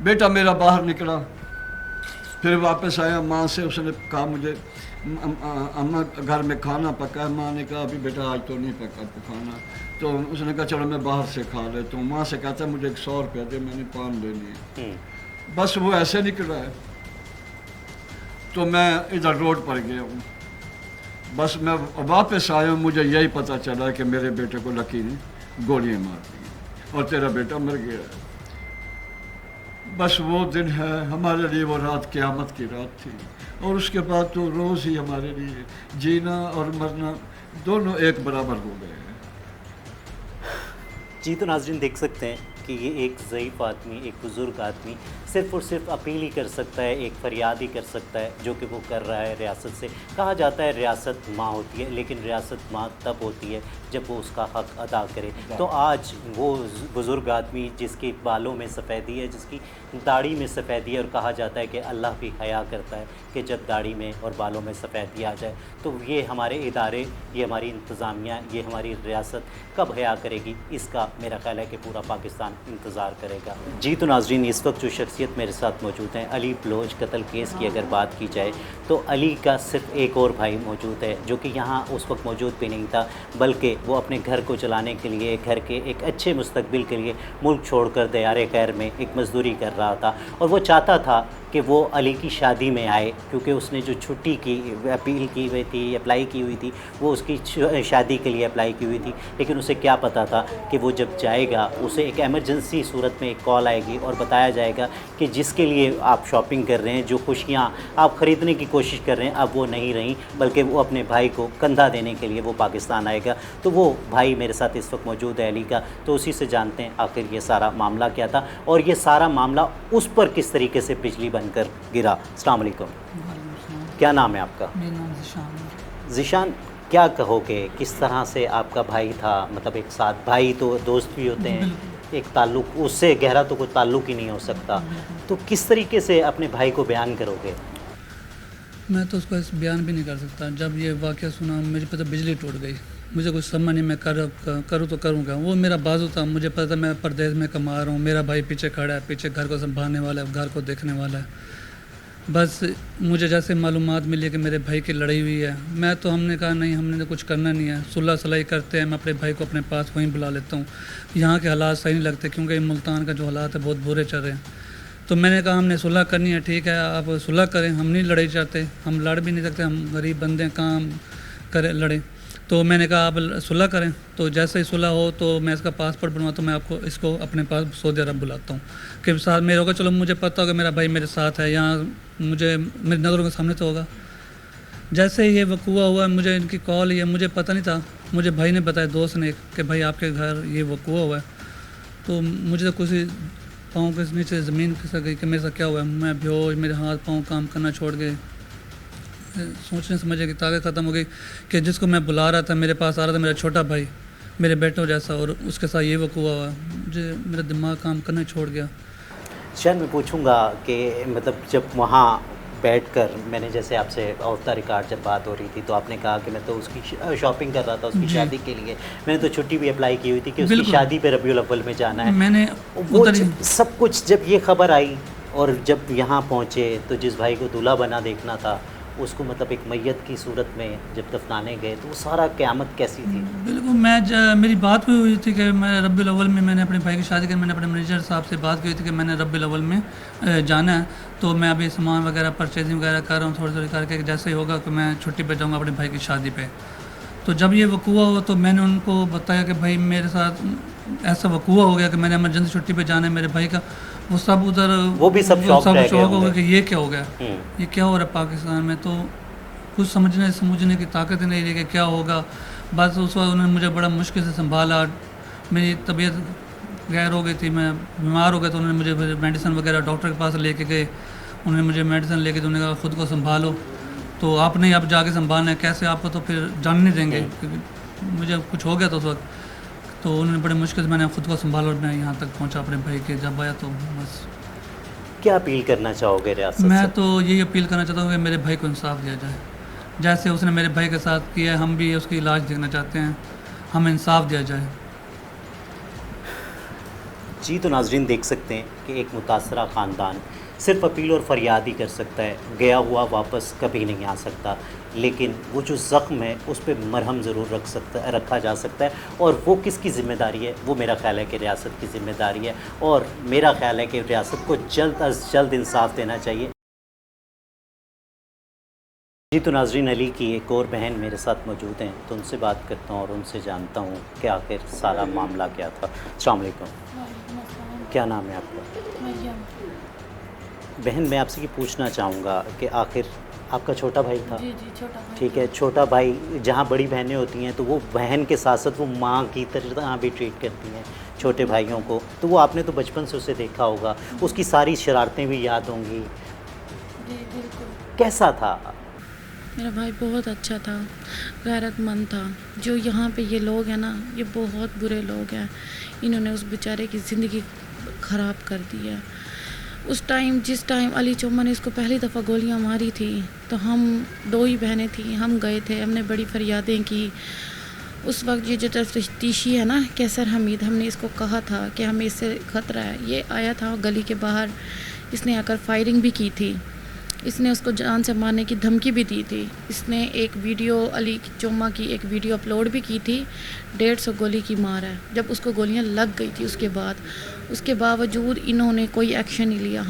بیٹا میرا باہر نکلا، پھر واپس آیا ماں سے، اس نے کہا مجھے اماں گھر میں کھانا پکا ہے. ماں نے کہا ابھی بیٹا آج تو نہیں پکا کھانا. تو اس نے کہا چلو میں باہر سے کھا لیتا ہوں. ماں سے کہتا ہے مجھے 100 روپیہ دے، میں نے پان لے لیے. بس وہ ایسے نکلا ہے. تو میں ادھر روڈ پر گیا ہوں. بس میں واپس آیا ہوں، مجھے یہی پتہ چلا کہ میرے بیٹے کو لکی نے گولیاں مار دی اور تیرا بیٹا مر گیا. بس وہ دن ہے ہمارے لیے، وہ رات قیامت کی رات تھی. اور اس کے بعد تو روز ہی ہمارے لیے جینا اور مرنا دونوں ایک برابر ہو گئے ہیں. جی تو ناظرین دیکھ سکتے ہیں کہ یہ ایک ضعیف آدمی، ایک بزرگ آدمی صرف اور صرف اپیل ہی کر سکتا ہے، ایک فریاد ہی کر سکتا ہے جو کہ وہ کر رہا ہے ریاست سے. کہا جاتا ہے ریاست ماں ہوتی ہے، لیکن ریاست ماں تب ہوتی ہے جب وہ اس کا حق ادا کرے. تو آج وہ بزرگ آدمی جس کے بالوں میں سفیدی ہے، جس کی داڑھی میں سفیدی ہے، اور کہا جاتا ہے کہ اللہ بھی حیا کرتا ہے کہ جب داڑھی میں اور بالوں میں سفیدی آ جائے. تو یہ ہمارے ادارے، یہ ہماری انتظامیہ، یہ ہماری ریاست کب حیا کرے گی، اس کا میرا خیال ہے کہ پورا پاکستان انتظار کرے گا. جی تو ناظرین اس وقت جو شخصیت میرے ساتھ موجود ہیں، علی بلوچ قتل کیس کی اگر بات کی جائے تو علی کا صرف ایک اور بھائی موجود ہے جو کہ یہاں اس وقت موجود بھی نہیں تھا، بلکہ وہ اپنے گھر کو چلانے کے لیے، گھر کے ایک اچھے مستقبل کے لیے ملک چھوڑ کر دیار خیر میں ایک مزدوری کر رہا تھا. اور وہ چاہتا تھا کہ وہ علی کی شادی میں آئے، کیونکہ اس نے جو چھٹی کی اپیل کی ہوئی تھی، اپلائی کی ہوئی تھی، وہ اس کی شادی کے لیے اپلائی کی ہوئی تھی. لیکن اسے کیا پتہ تھا کہ وہ جب جائے گا اسے ایک ایمرجنسی صورت میں ایک کال آئے گی اور بتایا جائے گا کہ جس کے لیے آپ شاپنگ کر رہے ہیں، جو خوشیاں آپ خریدنے کی کوشش کر رہے ہیں، اب وہ نہیں رہیں، بلکہ وہ اپنے بھائی کو کندھا دینے کے لیے وہ پاکستان آئے گا. تو وہ بھائی میرے ساتھ اس وقت موجود ہے علی کا، تو اسی سے جانتے ہیں آخر یہ سارا معاملہ کیا تھا اور یہ سارا معاملہ اس پر کس طریقے سے بجلی بن کر گرا. السلام علیکم. کیا نام ہے آپ کا؟ میرا نام ذیشان. ذیشان، کیا کہو گے کس طرح سے آپ کا بھائی تھا؟ مطلب ایک ساتھ بھائی تو دوست بھی ہوتے ہیں، ایک تعلق اس سے گہرا تو کوئی تعلق ہی نہیں ہو سکتا. تو کس طریقے سے اپنے بھائی کو بیان کرو گے؟ میں تو اس کو بیان بھی نہیں کر سکتا. جب یہ واقعہ سنا مجھے پتہ بجلی ٹوٹ گئی. مجھے کچھ سمجھ نہیں، میں کروں تو کروں گا. وہ میرا بازو تھا، مجھے پتہ تھا میں پردیس میں کما رہا ہوں، میرا بھائی پیچھے کھڑا ہے، پیچھے گھر کو سنبھالنے والا ہے، گھر کو دیکھنے والا ہے. بس مجھے جیسے معلومات ملی کہ میرے بھائی کی لڑائی ہوئی ہے، میں تو ہم نے کہا نہیں، ہم نے تو کچھ کرنا نہیں ہے، صلح صلاحی کرتے ہیں. میں اپنے بھائی کو اپنے پاس وہیں بلا لیتا ہوں. یہاں کے حالات صحیح نہیں لگتے کیونکہ یہ ملتان کا جو حالات ہے بہت برے چل رہے ہیں. تو میں نے کہا ہم نے صلح کرنی ہے، ٹھیک ہے آپ صلح کریں، ہم نہیں لڑائی چاہتے، ہم لڑ بھی نہیں سکتے، ہم غریب بندے ہیں، کام کریں لڑیں. تو میں نے کہا آپ صلح کریں. تو جیسے ہی صلح ہو تو میں اس کا پاسپورٹ بنواتا ہوں، میں آپ کو اس کو اپنے پاس سعودی عرب بلاتا ہوں کہ ساتھ میرے ہوگا. چلو مجھے پتہ ہوگا میرا بھائی میرے ساتھ ہے، یہاں مجھے میری نظروں کے سامنے تو ہوگا. جیسے ہی یہ وقوع ہوا مجھے ان کی کال ہے، مجھے پتہ نہیں تھا، مجھے بھائی نے بتایا، دوست نے، کہ بھائی آپ کے گھر یہ وقوع ہوا ہے. تو مجھے تو کچھ پاؤں کے نیچے زمین کھسک گئی کہ میرے ساتھ کیا ہوا ہے. میں بےہوش، میرے ہاتھ پاؤں کام کرنا چھوڑ گئے، سوچنے سمجھنے کی طاقت ختم ہو گئی کہ جس کو میں بلا رہا تھا میرے پاس آ رہا تھا میرا چھوٹا بھائی، میرے بیٹوں جیسا، اور اس کے ساتھ یہ وقوع ہوا. مجھے میرا دماغ کام کرنا چھوڑ گیا. شاید میں پوچھوں گا کہ مطلب جب وہاں بیٹھ کر میں نے جیسے آپ سے آف دا ریکارڈ جب بات ہو رہی تھی تو آپ نے کہا کہ میں تو اس کی شاپنگ کر رہا تھا، اس کی شادی کے لیے میں نے تو چھٹی بھی اپلائی کی ہوئی تھی کہ اس کی شادی پہ ربیع الاول میں جانا ہے. میں نے وہ سب کچھ جب یہ خبر آئی اور جب یہاں پہنچے تو جس بھائی کو دولہا بنا دیکھنا تھا اس کو مطلب ایک میت کی صورت میں جب دفنانے گئے تو وہ سارا قیامت کیسی تھی؟ بالکل. میری بات بھی ہوئی تھی کہ میں ربیع الاول میں نے اپنے بھائی کی شادی کی، میں نے اپنے مینیجر صاحب سے بات کی تھی کہ میں نے ربیع الاول میں جانا ہے. تو میں ابھی سامان وغیرہ پرچیزنگ وغیرہ کر رہا ہوں تھوڑی تھوڑی کر کے، جیسے ہی ہوگا کہ میں چھٹی پہ جاؤں گا اپنے بھائی کی شادی پہ. تو جب یہ وقوع ہوا تو میں نے ان کو بتایا کہ بھائی میرے ساتھ ایسا وقوع ہو گیا کہ میں نے ایمرجنسی چھٹی پہ جانا ہے میرے بھائی کا. وہ سب ادھر وہ بھی سب شوق ہو گیا کہ یہ کیا ہو گیا، یہ کیا ہو رہا ہے پاکستان میں. تو کچھ سمجھنے کی طاقت نہیں رہی کہ کیا ہوگا. بس اس وقت انہوں نے مجھے بڑا مشکل سے سنبھالا. میری طبیعت غیر ہو گئی تھی، میں بیمار ہو گیا، تو انہوں نے مجھے میڈیسن وغیرہ ڈاکٹر کے پاس لے کے گئے. انہوں نے مجھے میڈیسن لے کے تو انہوں نے کہا خود کو سنبھالو. تو آپ نہیں اب جا کے سنبھالنا ہے، کیسے آپ کو تو پھر جان نہیں دیں گے کیونکہ مجھے کچھ ہو گیا تھا اس وقت. تو انہوں نے بڑے مشکل سے میں نے خود کو سنبھالا اور میں یہاں تک پہنچا اپنے بھائی کے. جب آیا تو بس. کیا اپیل کرنا چاہو گے ریاست سے؟ میں تو یہی اپیل کرنا چاہتا ہوں کہ میرے بھائی کو انصاف دیا جائے. جیسے اس نے میرے بھائی کے ساتھ کیا ہے، ہم بھی اس کی علاج دیکھنا چاہتے ہیں، ہمیں انصاف دیا جائے. جی تو ناظرین دیکھ سکتے ہیں کہ ایک متاثرہ خاندان صرف اپیل اور فریاد ہی کر سکتا ہے، گیا ہوا واپس کبھی نہیں آ سکتا، لیکن وہ جو زخم ہے اس پہ مرہم ضرور رکھا جا سکتا ہے، اور وہ کس کی ذمہ داری ہے؟ وہ میرا خیال ہے کہ ریاست کی ذمہ داری ہے، اور میرا خیال ہے کہ ریاست کو جلد از جلد انصاف دینا چاہیے۔ جی تو ناظرین، علی کی ایک اور بہن میرے ساتھ موجود ہیں، تو ان سے بات کرتا ہوں اور ان سے جانتا ہوں کہ آخر سارا معاملہ کیا تھا۔ السلام علیکم، کیا نام ہے آپ کا؟ بہن، میں آپ سے یہ پوچھنا چاہوں گا کہ آخر آپ کا چھوٹا بھائی تھا؟ جی چھوٹا بھائی۔ ٹھیک ہے، چھوٹا بھائی، جہاں بڑی بہنیں ہوتی ہیں تو وہ بہن کے ساتھ ساتھ وہ ماں کی طرح بھی ٹریٹ کرتی ہیں چھوٹے بھائیوں کو، تو وہ آپ نے تو بچپن سے اسے دیکھا ہوگا، اس کی ساری شرارتیں بھی یاد ہوں گی، جی بالکل۔ کیسا تھا؟ میرا بھائی بہت اچھا تھا، غیرت مند تھا۔ جو یہاں پہ یہ لوگ ہیں نا، یہ بہت برے لوگ ہیں، انہوں نے اس بیچارے کی زندگی خراب کر دی ہے۔ جس ٹائم علی چوما نے اس کو پہلی دفعہ گولیاں ماری تھی تو ہم 2 ہی بہنیں تھیں، ہم گئے تھے، ہم نے بڑی فریادیں کی۔ اس وقت یہ جو تفتیشی ہے نا کیسر حمید، ہم نے اس کو کہا تھا کہ ہمیں اس سے خطرہ ہے۔ یہ آیا تھا گلی کے باہر، اس نے آ کر فائرنگ بھی کی تھی، اس نے اس کو جان سے مارنے کی دھمکی بھی دی تھی۔ اس نے ایک ویڈیو، علی چوما کی ایک ویڈیو اپلوڈ بھی کی تھی، 150 گولی کی مار ہے، جب اس کو گولیاں لگ گئی تھی۔ اس کے باوجود انہوں نے کوئی ایکشن نہیں لیا۔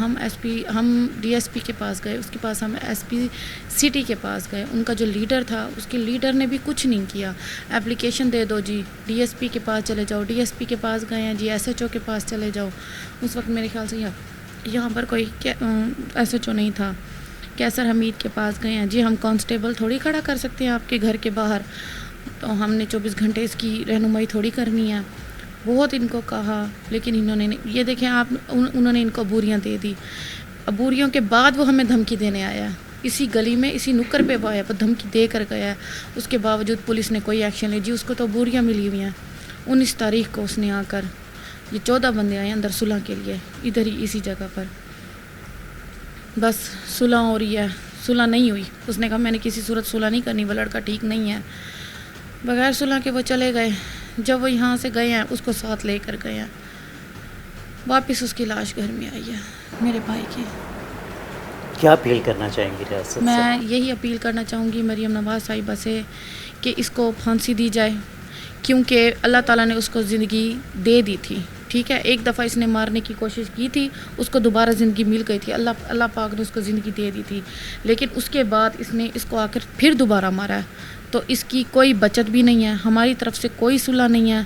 ہم ڈی ایس پی کے پاس گئے، اس کے پاس ہم ایس پی سٹی کے پاس گئے، ان کا جو لیڈر تھا اس کے لیڈر نے بھی کچھ نہیں کیا۔ اپلیکیشن دے دو جی، ڈی ایس پی کے پاس چلے جاؤ، ڈی ایس پی کے پاس گئے ہیں جی، ایس ایچ او کے پاس چلے جاؤ۔ اس وقت میرے خیال سے یہاں پر کوئی ایس ایچ او نہیں تھا۔ کیسر حمید کے پاس گئے ہیں جی، ہم کانسٹیبل تھوڑی کھڑا کر سکتے ہیں آپ کے گھر کے باہر، تو ہم نے 24 گھنٹے اس کی رہنمائی تھوڑی کرنی ہے۔ بہت ان کو کہا، لیکن انہوں نے یہ دیکھیں آپ، انہوں نے ان کو عبوریاں دے دی۔ عبوریوں کے بعد وہ ہمیں دھمکی دینے آیا، اسی گلی میں اسی نکر پہ وہ آیا، وہ دھمکی دے کر گیا ہے۔ اس کے باوجود پولیس نے کوئی ایکشن لی جی، اس کو تو عبوریاں ملی ہوئی ہیں۔ 19 تاریخ کو اس نے آ کر، یہ 14 بندے آئے اندر صلح کے لیے، ادھر ہی اسی جگہ پر، بس صلح ہو رہی ہے، صلح نہیں ہوئی۔ اس نے کہا میں نے کسی صورت صلح نہیں کرنی، وہ لڑکا ٹھیک نہیں ہے۔ بغیر صلح کے وہ چلے گئے۔ جب وہ یہاں سے گئے ہیں اس کو ساتھ لے کر گئے ہیں، واپس اس کی لاش گھر میں آئی ہے میرے بھائی کی۔ کیا اپیل کرنا چاہیں گی ریاست سے؟ میں یہی اپیل کرنا چاہوں گی مریم نواز صاحبہ سے کہ اس کو پھانسی دی جائے، کیونکہ اللہ تعالیٰ نے اس کو زندگی دے دی تھی، ٹھیک ہے۔ ایک دفعہ اس نے مارنے کی کوشش کی تھی، اس کو دوبارہ زندگی مل گئی تھی، اللہ پاک نے اس کو زندگی دے دی تھی، لیکن اس کے بعد اس نے اس کو آ کر پھر دوبارہ مارا ہے، تو اس کی کوئی بچت بھی نہیں ہے، ہماری طرف سے کوئی صلح نہیں ہے۔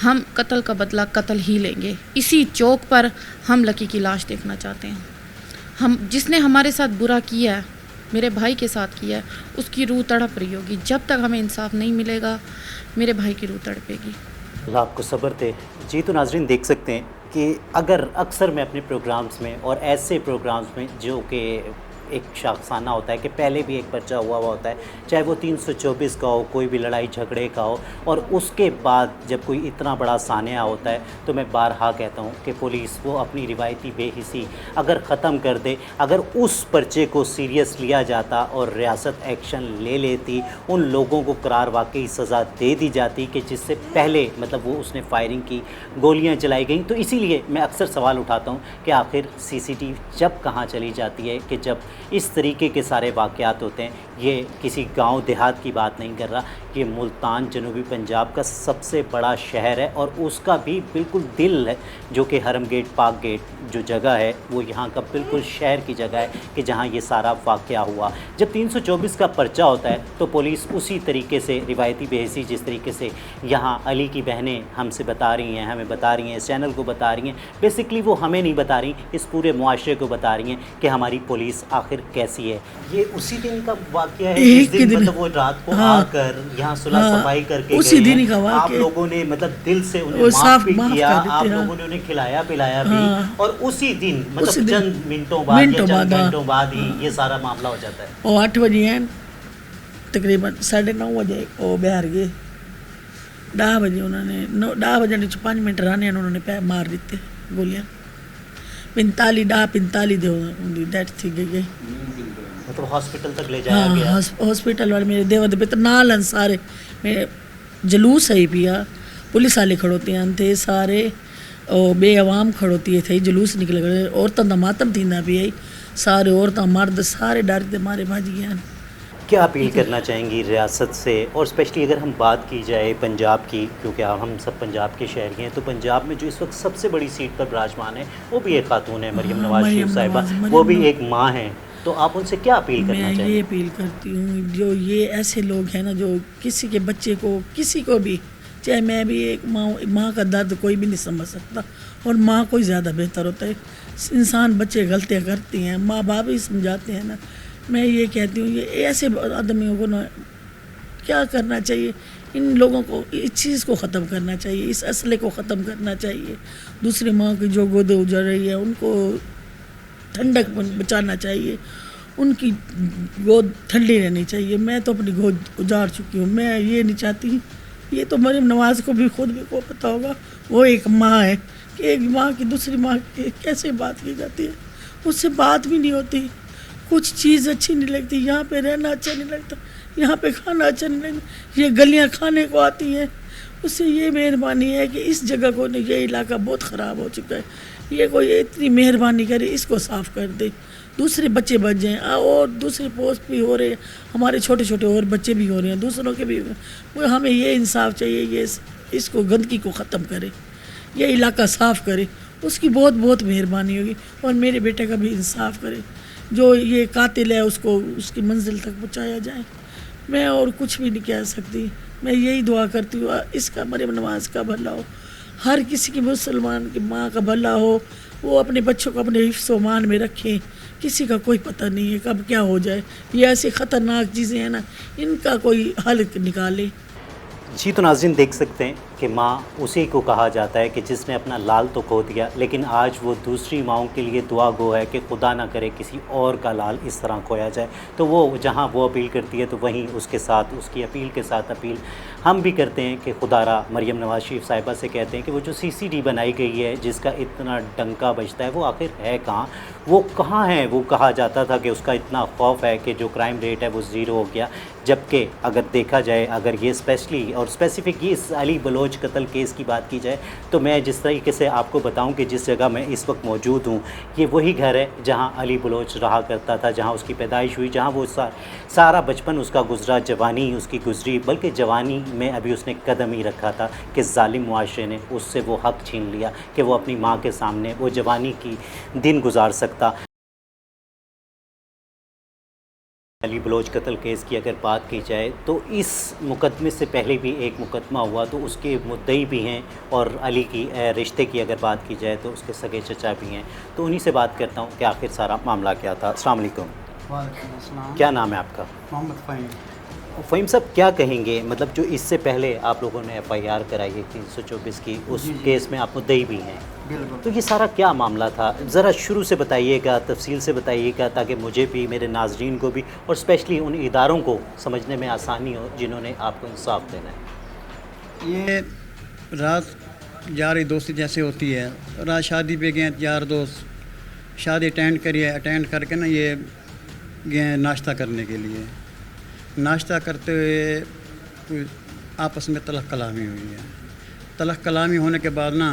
ہم قتل کا بدلہ قتل ہی لیں گے۔ اسی چوک پر ہم لکی کی لاش دیکھنا چاہتے ہیں۔ جس نے ہمارے ساتھ برا کیا ہے، میرے بھائی کے ساتھ کیا ہے، اس کی روح تڑپ رہی ہوگی۔ جب تک ہمیں انصاف نہیں ملے گا میرے بھائی کی روح تڑپے گی۔ اللہ آپ کو صبر دے۔ جی تو ناظرین، دیکھ سکتے ہیں کہ اکثر میں اپنے پروگرامز میں اور ایسے پروگرامز میں جو کہ ایک شاخسانہ ہوتا ہے کہ پہلے بھی ایک پرچہ ہوا ہوتا ہے، چاہے وہ 324 کا ہو، کوئی بھی لڑائی جھگڑے کا ہو، اور اس کے بعد جب کوئی اتنا بڑا سانحہ ہوتا ہے تو میں بارہا کہتا ہوں کہ پولیس وہ اپنی روایتی بے حسی اگر ختم کر دے، اگر اس پرچے کو سیریس لیا جاتا اور ریاست ایکشن لے لیتی، ان لوگوں کو قرار واقعی سزا دے دی جاتی کہ جس سے پہلے مطلب وہ اس نے فائرنگ کی، گولیاں چلائی گئیں۔ تو اسی لیے میں اکثر سوال اٹھاتا ہوں کہ آخر سی سی ٹی وی جب کہاں چلی جاتی ہے کہ جب اس طریقے کے سارے واقعات ہوتے ہیں۔ یہ کسی گاؤں دیہات کی بات نہیں کر رہا، یہ ملتان جنوبی پنجاب کا سب سے بڑا شہر ہے، اور اس کا بھی بالکل دل ہے، جو کہ حرم گیٹ، پاک گیٹ جو جگہ ہے وہ یہاں کا بالکل شہر کی جگہ ہے کہ جہاں یہ سارا واقعہ ہوا۔ جب 324 کا پرچہ ہوتا ہے تو پولیس اسی طریقے سے روایتی بے حسی، جس طریقے سے یہاں علی کی بہنیں ہم سے بتا رہی ہیں، ہمیں بتا رہی ہیں، اس چینل کو بتا رہی ہیں، بیسکلی وہ ہمیں نہیں بتا رہی، اس پورے معاشرے کو بتا رہی ہیں کہ ہماری پولیس آخر کیسی ہے۔ یہ اسی دن کا واقعہ ہے جس دن مطلب وہ رات کو آ کر یہاں صلح صفائی کر کے اسی گئے دن ہیں، کا واقعہ، آپ لوگوں نے مطلب دل سے انہیں معاف بھی کیا، آپ لوگوں نے انہیں کھلایا پلایا بھی، اور اسی دن مطلب چند منٹوں بعد یا چند گھنٹوں بعد ہی یہ سارا معاملہ ہو جاتا ہے۔ وہ 8 بجے ہیں، تقریباً 9:30 بجے وہ بہر گئے، 10 بجے انہوں نے 10 بجے 5 منٹ رہنے انہوں نے مار دیتے گولیاں، 45 دے ان کی ڈیتھ تھی گئی۔ مطلب ہاسپٹل تک لے جایا گیا؟ ہاسپٹل والے میرے دیوت پہ نال سارے میرے جلوس ہی پیا، پولیس والے کھڑوتے ہیں تھے سارے، और बेअवाम खड़ोती थे, जुलूस निकल गए, औरतों का मातम थींदा भी आई, सारे औरतां मर्द सारे डर ते मारे भज गए। क्या अपील करना चाहेंगी रियासत से, और स्पेशली अगर हम बात की जाए पंजाब की, क्योंकि हम सब पंजाब के शहरी हैं, तो पंजाब में जो इस वक्त सबसे बड़ी सीट पर विराजमान है वो भी एक खातून है, मरियम नवाज शरीफ साहिबा, वो भी एक माँ हैं, तो आप उनसे क्या अपील करना मैं ये चाहेंगे? अपील करती हूँ, जो ये ऐसे लोग हैं ना, जो किसी के बच्चे को, किसी को भी, चाहे मैं भी एक माँ का दर्द कोई भी नहीं समझ सकता, और माँ को ही ज़्यादा बेहतर होता है। इंसान बच्चे गलतियाँ करती हैं, माँ बाप ही समझाते हैं ना। मैं ये कहती हूँ, ये ऐसे आदमियों को ना क्या करना चाहिए, इन लोगों को इस चीज़ को ख़त्म करना चाहिए, इस असले को ख़त्म करना चाहिए। दूसरी माँ की जो गोद उजड़ रही है उनको ठंडक बचाना चाहिए, उनकी गोद ठंडी रहनी चाहिए। मैं तो अपनी गोद उजाड़ चुकी हूँ, मैं ये नहीं चाहती। ये तो मरियम नवाज़ को भी खुद भी को पता होगा, वो एक माँ है कि एक माँ की दूसरी माँ की कैसे बात की जाती है, उससे बात भी नहीं होती, कुछ चीज़ अच्छी नहीं लगती, यहाँ पे रहना अच्छा नहीं लगता, यहाँ पे खाना अच्छा नहीं लगता, ये गलियाँ खाने को आती हैं। उससे ये मेहरबानी है कि इस जगह को, ये इलाका बहुत ख़राब हो चुका है, ये कोई इतनी मेहरबानी करे इसको साफ़ कर दे, दूसरे बच्चे बच जाएँ, और दूसरे पोस्ट भी हो रहे हैं, हमारे छोटे छोटे और बच्चे भी हो रहे हैं, दूसरों के भी। वो हमें ये इंसाफ चाहिए, ये इसको गंदगी को ख़त्म करे, ये इलाका साफ़ करे, उसकी बहुत बहुत मेहरबानी होगी। और मेरे बेटे का भी इंसाफ करे, जो ये कातिल है उसको उसकी मंजिल तक पहुँचाया जाए। मैं और कुछ भी नहीं कह सकती, मैं यही दुआ करती हूँ इसका, मरियम नवाज़ का भला हो, हर किसी की, मुसलमान की माँ का भला हो, वो अपने बच्चों को अपने हिफ्ज़-ओ-मान में रखें। किसी का कोई पता नहीं है कब क्या हो जाए, ये ऐसी ख़तरनाक चीज़ें हैं ना, इनका कोई हल निकाले। जी, तो नाज़रीन देख सकते हैं कि माँ उसी को कहा जाता है कि जिसने अपना लाल तो खो दिया, लेकिन आज वो दूसरी माँओं के लिए दुआ गो है कि खुदा ना करे किसी और का लाल इस तरह खोया जाए। तो वो जहाँ वो अपील करती है, तो वहीं उसके साथ, उसकी अपील के साथ अपील हम भी करते हैं कि खुदारा मरियम नवाज शरीफ साहिबा से कहते हैं कि वो जो CCD बनाई गई है, जिसका इतना डंका बजता है, वो आखिर है कहाँ, वो कहाँ है? वो कहा जाता था कि उसका इतना खौफ है कि जो क्राइम रेट है वो ज़ीरो हो गया, जबकि अगर देखा जाए, अगर ये स्पेशली और स्पेसिफिक ये इस अली बलोच कत्ल केस की बात की जाए, तो मैं जिस तरीके से आपको बताऊं कि जिस जगह मैं इस वक्त मौजूद हूं, ये वही घर है जहां अली बलोच रहा करता था, जहां उसकी पैदाइश हुई, जहां वो सारा बचपन उसका गुजरा, जवानी उसकी गुजरी, बल्कि जवानी में अभी उसने कदम ही रखा था कि ज़ालिम मुआशरे ने उससे वो हक़ छीन लिया कि वो अपनी माँ के सामने वो जवानी की दिन गुजार सकता। अली बलोच कत्ल केस की अगर बात की जाए, तो इस मुकदमे से पहले भी एक मुकदमा हुआ, तो उसके मुद्दई भी हैं, और अली की रिश्ते की अगर बात की जाए तो उसके सगे चचा भी हैं। तो उन्हीं से बात करता हूँ कि आखिर सारा मामला क्या था। अस्सलाम वालेकुम। वालेकुम अस्सलाम। क्या नाम है आपका? मोहम्मद फ़हीम। फ़हीम साहब, क्या कहेंगे, मतलब जो इससे पहले आप लोगों ने FIR कराई है 324 की, उस केस में आप मुद्दई भी हैं, बिल्कुल। तो ये सारा क्या मामला था? ज़रा शुरू से बताइएगा, तफसील से बताइएगा, ताकि मुझे भी, मेरे नाज़रीन को भी, और स्पेशली उन इदारों को समझने में आसानी हो जिन्होंने आपको इंसाफ देना है। ये रात यारी दोस्ती जैसे होती है, रात शादी पे गए यार दोस्त, शादी अटेंड करके ना ये गए नाश्ता करने के लिए। नाश्ता करते हुए आपस में तलख कलामी हुई है। तलख कलामी होने के बाद ना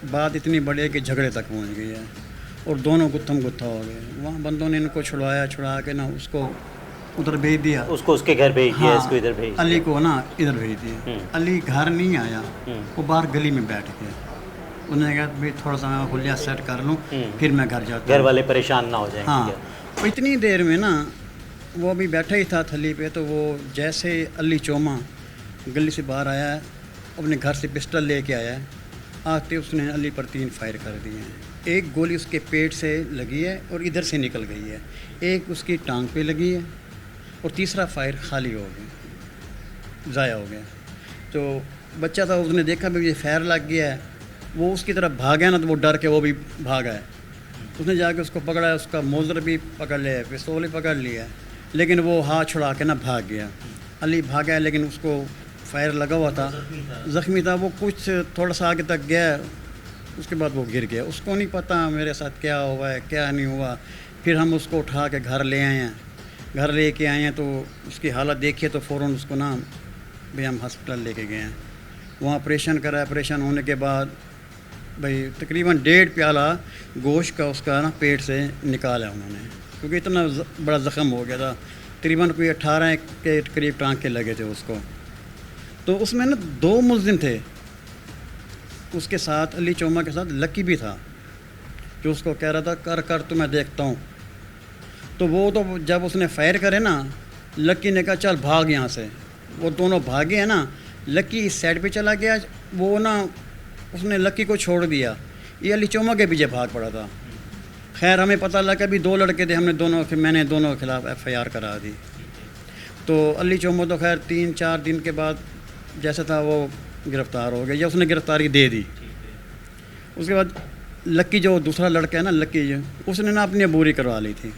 बात इतनी बड़ी है कि झगड़े तक पहुंच गई है, और दोनों गुत्थम गुत्था हो गए। वहाँ बंदों ने इनको छुड़ा के ना उसको उधर भेज दिया, उसको उसके घर भेज दिया, इसको इधर भेज अली को ना इधर भेज दिया। अली घर नहीं आया, वो बाहर गली में बैठ गया। उन्होंने कहा भाई थोड़ा सा मैं हुलिया सेट कर लूँ, फिर मैं घर जाता हूँ, घर वाले परेशान ना हो जाएं। हाँ, तो इतनी देर में ना वो भी बैठा ही था थली पे, तो वो जैसे अली चोमा गली से बाहर आया है, अपने घर से पिस्टल लेके आया है, आते उसने अली पर 3 फायर कर दिए हैं। एक गोली उसके पेट से लगी है और इधर से निकल गई है, एक उसकी टांग पे लगी है, और तीसरा फायर खाली हो गया, ज़ाया हो गया। तो बच्चा था, उसने देखा भी ये फायर लग गया है, वो उसकी तरफ भागा ना, तो वो डर के वो भी भागा है। उसने जाके उसको पकड़ा है, उसका मोज़र भी पकड़ लिया है, पिस्तौल भी पकड़ लिया है, लेकिन वो हाथ छुड़ा के ना भाग गया। अली भागा है, लेकिन उसको फायर लगा हुआ था, ज़ख्मी था। वो कुछ थोड़ा सा आगे तक गया, उसके बाद वो गिर गया। उसको नहीं पता मेरे साथ क्या हुआ है क्या नहीं हुआ। फिर हम उसको उठा के घर ले आए हैं। घर लेके आए हैं तो उसकी हालत देखिए तो फ़ौरन उसको ना भी हम हॉस्पिटल लेके गए हैं। वहाँ ऑपरेशन करा। ऑपरेशन होने के बाद भाई तकरीबन 1.5 प्याला गोश्त का उसका ना पेट से निकाला उन्होंने, क्योंकि इतना बड़ा ज़ख़म हो गया था। तकरीबन कोई 18 के करीब टाँके लगे थे उसको। तो उसमें ना 2 मुल्ज़िम थे, उसके साथ अली चोमा के साथ लकी भी था, जो उसको कह रहा था कर कर तो मैं देखता हूँ। तो वो तो जब उसने फायर करे ना, लकी ने कहा चल भाग यहाँ से। वो दोनों भागे हैं ना, लकी इस साइड पे चला गया, वो ना उसने लकी को छोड़ दिया, ये अली चोमा के पीछे भाग पड़ा था। खैर हमें पता लगा भी 2 लड़के थे, मैंने दोनों के खिलाफ FIR करा दी। तो अली चोमा तो खैर 3-4 दिन के बाद जैसा था वो गिरफ़्तार हो गया, या उसने गिरफ़्तारी दे दी। उसके बाद लक्की जो दूसरा लड़का है ना, लक्की जो, उसने ना अपनी अबूरी करवा ली थी।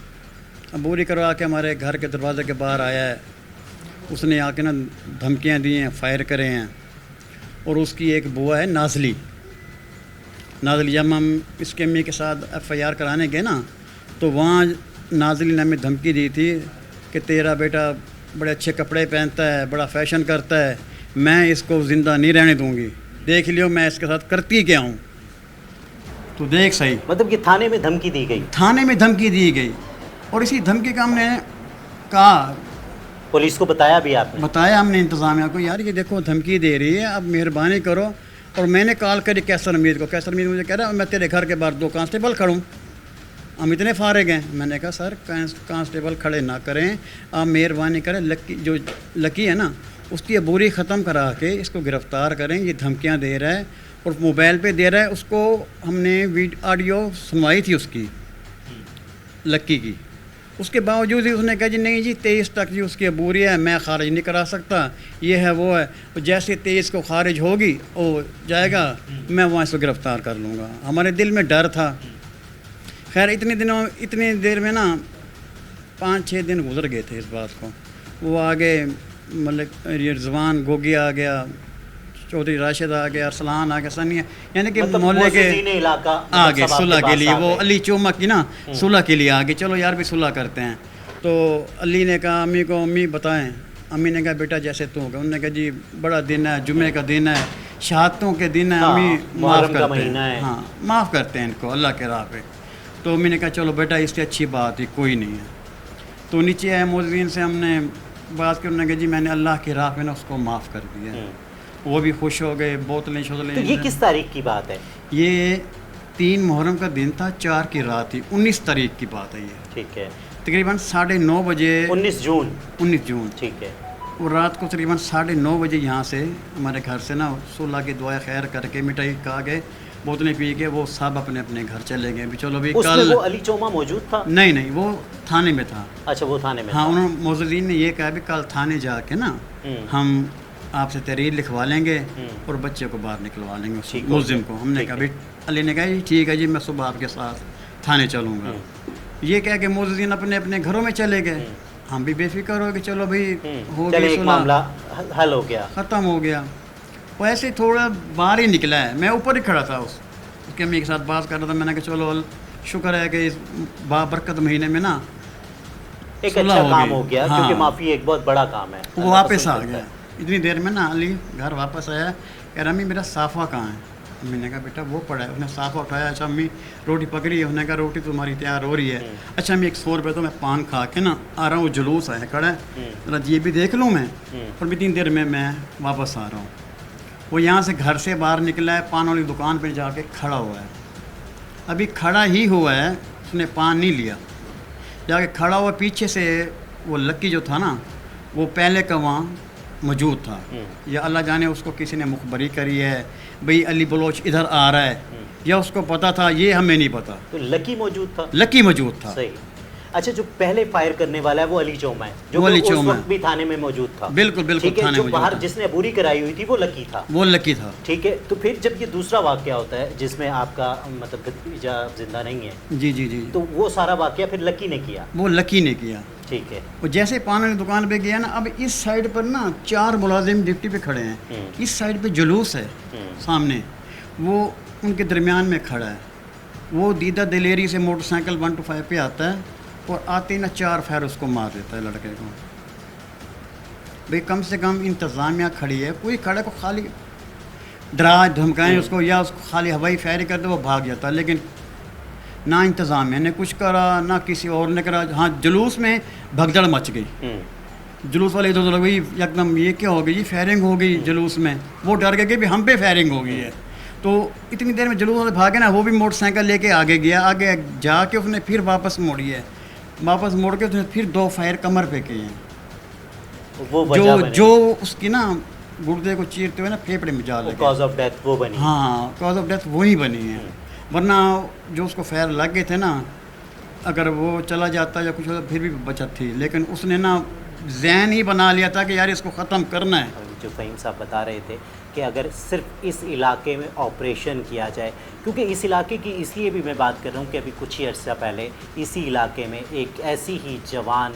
अबूरी करवा के हमारे घर के दरवाज़े के बाहर आया है, उसने आके ना धमकियाँ दी हैं, फायर करे हैं। और उसकी एक बुआ है नाज़ली, जब हम इसके अम्मी के साथ FIR कराने गए ना, तो वहाँ नाज़ली ने हमें धमकी दी थी कि तेरा बेटा बड़े अच्छे कपड़े पहनता है, बड़ा फ़ैशन करता है, मैं इसको ज़िंदा नहीं रहने दूँगी, देख लियो मैं इसके साथ करती क्या हूँ, तो देख सही। मतलब कि थाने में धमकी दी गई? थाने में धमकी दी गई, और इसी धमकी का हमने कहा, पुलिस को बताया भी आपने? बताया हमने इंतज़ामिया को, यार ये देखो धमकी दे रही है, अब मेहरबानी करो। और मैंने कॉल करी कैसर हमीद को, कैसर हमीद मुझे कह रहा है मैं तेरे घर के बाहर 2 कांस्टेबल खड़ूँ, हम इतने फारिग हैं। मैंने कहा सर कांस्टेबल खड़े ना करें, आप मेहरबानी करें, लकी है ना, उसकी अबूरी ख़त्म करा के इसको गिरफ़्तार करें, ये धमकियाँ दे रहा है और मोबाइल पे दे रहा है। उसको हमने ऑडियो सुनवाई थी उसकी, लक्की की, उसके बावजूद ही उसने कहा जी नहीं जी 23 तक जी उसकी अबूरी है, मैं खारिज नहीं करा सकता, ये है वो है, तो जैसे 23 को खारिज होगी वो जाएगा, मैं वहाँ इसको गिरफ़्तार कर लूँगा। हमारे दिल में डर था। खैर इतनी देर में ना 5-6 दिन गुजर गए थे इस बात को। वो आगे मतलब रिजवान गोगी आ गया, चौधरी राशिद आ गया, अरसलान आ गया, सनी, यानी कि मतलब मोहल्ले के इलाका आ गए सुलह के लिए। वो अली चोमा की ना सुलह के लिए आ गए, चलो यार भी सुलह करते हैं। तो अली ने कहा अम्मी को, अम्मी बताएं। अम्मी ने कहा बेटा जैसे तू होगा। उन्होंने कहा जी बड़ा दिन है, जुमे का दिन है, शहादतों के दिन है, अम्मी माफ़ करते हैं, हाँ माफ़ करते हैं इनको अल्लाह के राह पे। तो अम्मी ने कहा चलो बेटा इससे अच्छी बात ही कोई नहीं है। तो नीचे आए मुअज़्ज़िन से हमने बात की, उन्होंने कहा जी मैंने अल्लाह की राह पे ना उसको माफ़ कर दिया। वो भी खुश हो गए, बोतलें शोतलें। तो ये किस तारीख की बात है? ये 3 मुहर्रम का दिन था, 4 की रात थी, 19 तारीख की बात है ये। ठीक है। तकरीबन 9:30 बजे 19 जून। 19 जून। ठीक है। और रात को तकरीबन 9:30 बजे यहाँ से हमारे घर से ना सुलह की दुआ खैर करके मिठाई खा के बोतलें पी के वो सब अपने अपने घर चले गए भी चलो भी कल। वो अली चोमा मौजूद था? नहीं वो थाने में था। अच्छा वो थाने में? हाँ, उन्होंने मुअज़्ज़िन ने ये कहा भी कल थाने जाके ना हम आपसे तहरीर लिखवा लेंगे और बच्चे को बाहर निकलवा लेंगे, उस मुल्ज़िम को। हमने कहा भाई, अली ने कहा ठीक है जी मैं सुबह आपके साथ थाने चलूँगा। ये कह के मुअज़्ज़िन अपने अपने घरों में चले गए। हम भी बेफिक्र हो गए, चलो भाई हो गया, मामला हल हो गया, ख़त्म हो गया। वो ऐसे थोड़ा बाहर ही निकला है, मैं ऊपर ही खड़ा था उसके अम्मी के साथ बात कर रहा था। मैंने कहा चलो शुक्र है कि इस बाबरकत महीने में ना एक अच्छा काम हो गया, हाँ, क्योंकि माफ़ी एक बहुत बड़ा काम है। वो वापस आ गया। इतनी देर में ना अली घर वापस आया, कह रहा अम्मी मेरा साफ़ा कहाँ है? अम्मी ने कहा बेटा वो पड़ा है। उसने साफ़ा उठाया, अच्छा अम्मी रोटी पकड़ी है? उसने कहा रोटी तुम्हारी तैयार हो रही है। अच्छा अम्मी 100 रुपये तो मैं पान खा के ना आ रहा हूँ, जुलूस है खड़ा है, जरा ये भी देख लूँ मैं, और इतनी देर में मैं वापस आ रहा हूँ। वो यहाँ से घर से बाहर निकला है, पान वाली दुकान पर जाके खड़ा हुआ है। अभी खड़ा ही हुआ है, उसने पान नहीं लिया, जाके खड़ा हुआ। पीछे से वो लक्की जो था ना, वो पहले का वहाँ मौजूद था, या अल्लाह जाने उसको किसी ने मुखबरी करी है भाई अली बलोच इधर आ रहा है, या उसको पता था, ये हमें नहीं पता। तो लकी मौजूद था? लकी मौजूद था। सही। अच्छा, जो पहले फायर करने वाला है वो अली चोमा है, जो उस वक्त भी थाने में मौजूद था? बिल्कुल बिल्कुल थाने में बाहर जिसने अबूरी कराई हुई थी वो लकी था? वो लकी था। ठीक है। तो फिर जब ये दूसरा वाकया होता है जिसमें आपका मतलब भतीजा जिंदा नहीं है, जी जी जी, तो वो सारा वाकया फिर लकी ने किया? वो लकी ने किया। ठीक है। वो जैसे पान वाली दुकान पे गया ना, अब इस साइड पर ना 4 मुलाजिम ड्यूटी पे खड़े हैं, इस साइड पे जुलूस है सामने, वो उनके दरमियान में खड़ा है। वो दीदा दिलेरी से मोटरसाइकिल 125 पे आता है और आते ही ना 4 फायर उसको मार देता है लड़के को। भाई कम से कम इंतज़ामिया खड़ी है, कोई खड़े को खाली डरा धमकाएं उसको या उसको खाली हवाई फायरिंग कर दे वो भाग जाता, लेकिन ना इंतज़ामिया ने कुछ करा ना किसी और ने करा। हाँ, जुलूस में भगदड़ मच गई, जुलूस वाले इधर उधर गई एकदम, ये क्या हो गई, फायरिंग हो गई जुलूस में, वो डर गए कि भी हम पे फायरिंग हो गई है। तो इतनी देर में जुलूस वाले भागे ना, वो भी मोटरसाइकिल लेके आगे गया, आगे जाके उसने फिर वापस मोड़ी है, वापस मोड़ के उसने फिर 2 फायर कमर पे किए हैं, वो वजह बनी, जो उसकी ना गुर्दे को चीरते हुए ना फेफड़े में जा लगे। कॉज ऑफ डेथ वो बनी। हाँ, कॉज ऑफ डेथ वही बनी है, वरना जो उसको फायर लग गए थे ना, अगर वो चला जाता या कुछ होता फिर भी बचत थी, लेकिन उसने ना ज़हन ही बना लिया था कि यार इसको ख़त्म करना है। जो फ़हीम साहब बता रहे थे कि अगर सिर्फ इस इलाके में ऑपरेशन किया जाए, क्योंकि इस इलाके की इसलिए भी मैं बात कर रहा हूँ कि अभी कुछ ही अर्सा पहले इसी इलाके में एक ऐसी ही जवान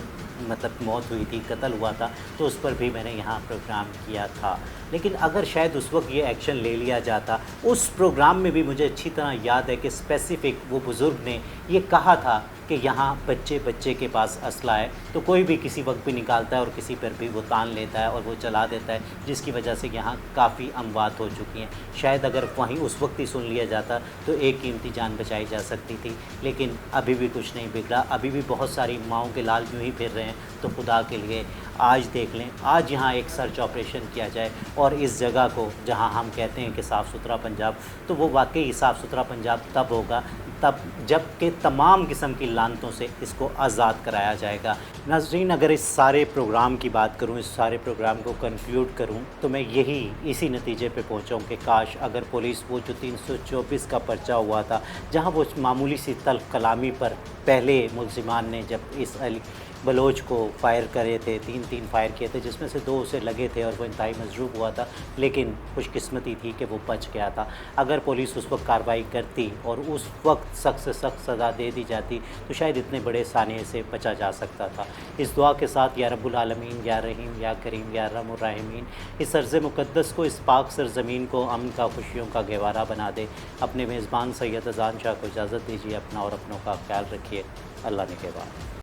मतलब मौत हुई थी, कत्ल हुआ था, तो उस पर भी मैंने यहाँ प्रोग्राम किया था। लेकिन अगर शायद उस वक्त ये एक्शन ले लिया जाता, उस प्रोग्राम में भी मुझे अच्छी तरह याद है कि स्पेसिफ़िक वो बुज़ुर्ग ने ये कहा था कि यहाँ बच्चे के पास असला है, तो कोई भी किसी वक्त भी निकालता है और किसी पर भी वो तान लेता है और वो चला देता है, जिसकी वजह से यहाँ काफ़ी अमवात हो चुकी हैं। शायद अगर वहीं उस वक्त ही सुन लिया जाता तो एक कीमती जान बचाई जा सकती थी, लेकिन अभी भी कुछ नहीं बिगड़ा, अभी भी बहुत सारी माओं के लाल यूँ ही फिर रहे हैं। तो खुदा के लिए आज देख लें, आज यहाँ एक सर्च ऑपरेशन किया जाए और इस जगह को जहाँ हम कहते हैं कि साफ़ सुथरा पंजाब, तो वो वाकई साफ़ सुथरा पंजाब तब होगा तब जब कि तमाम किस्म की लानतों से इसको आज़ाद कराया जाएगा। नाज़रीन, अगर इस सारे प्रोग्राम की बात करूँ, इस सारे प्रोग्राम को कंक्लूड करूँ, तो मैं इसी नतीजे पे पहुँचा हूँ कि काश अगर पुलिस वो जो 324 का पर्चा हुआ था, जहाँ वो मामूली सी तल्ख़ कलामी पर पहले मुल्ज़िमान ने जब इस अली बलोच को फ़ायर करे थे, 3 फायर किए थे, जिसमें से 2 उसे लगे थे और वो इंतहाई मजरूब हुआ था, लेकिन खुशकिस्मती थी कि वो बच गया था। अगर पुलिस उस वक्त कार्रवाई करती और उस वक्त सख्त से सख्त सज़ा दे दी जाती तो शायद इतने बड़े सानिए से बचा जा सकता था। इस दुआ के साथ, या रब्बुल आलमीन, या रहीम, या करीम, या रहमुर राहिमीन, इस अर्ज़ मुक़द्दस को, इस पाक सरज़मीन को अमन का, खुशियों का गहवारा बना दे। अपने मेज़बान सैयद अज़ान शाह को इजाज़त दीजिए। अपना और अपनों का ख्याल रखिए। अल्लाह ने के बाद।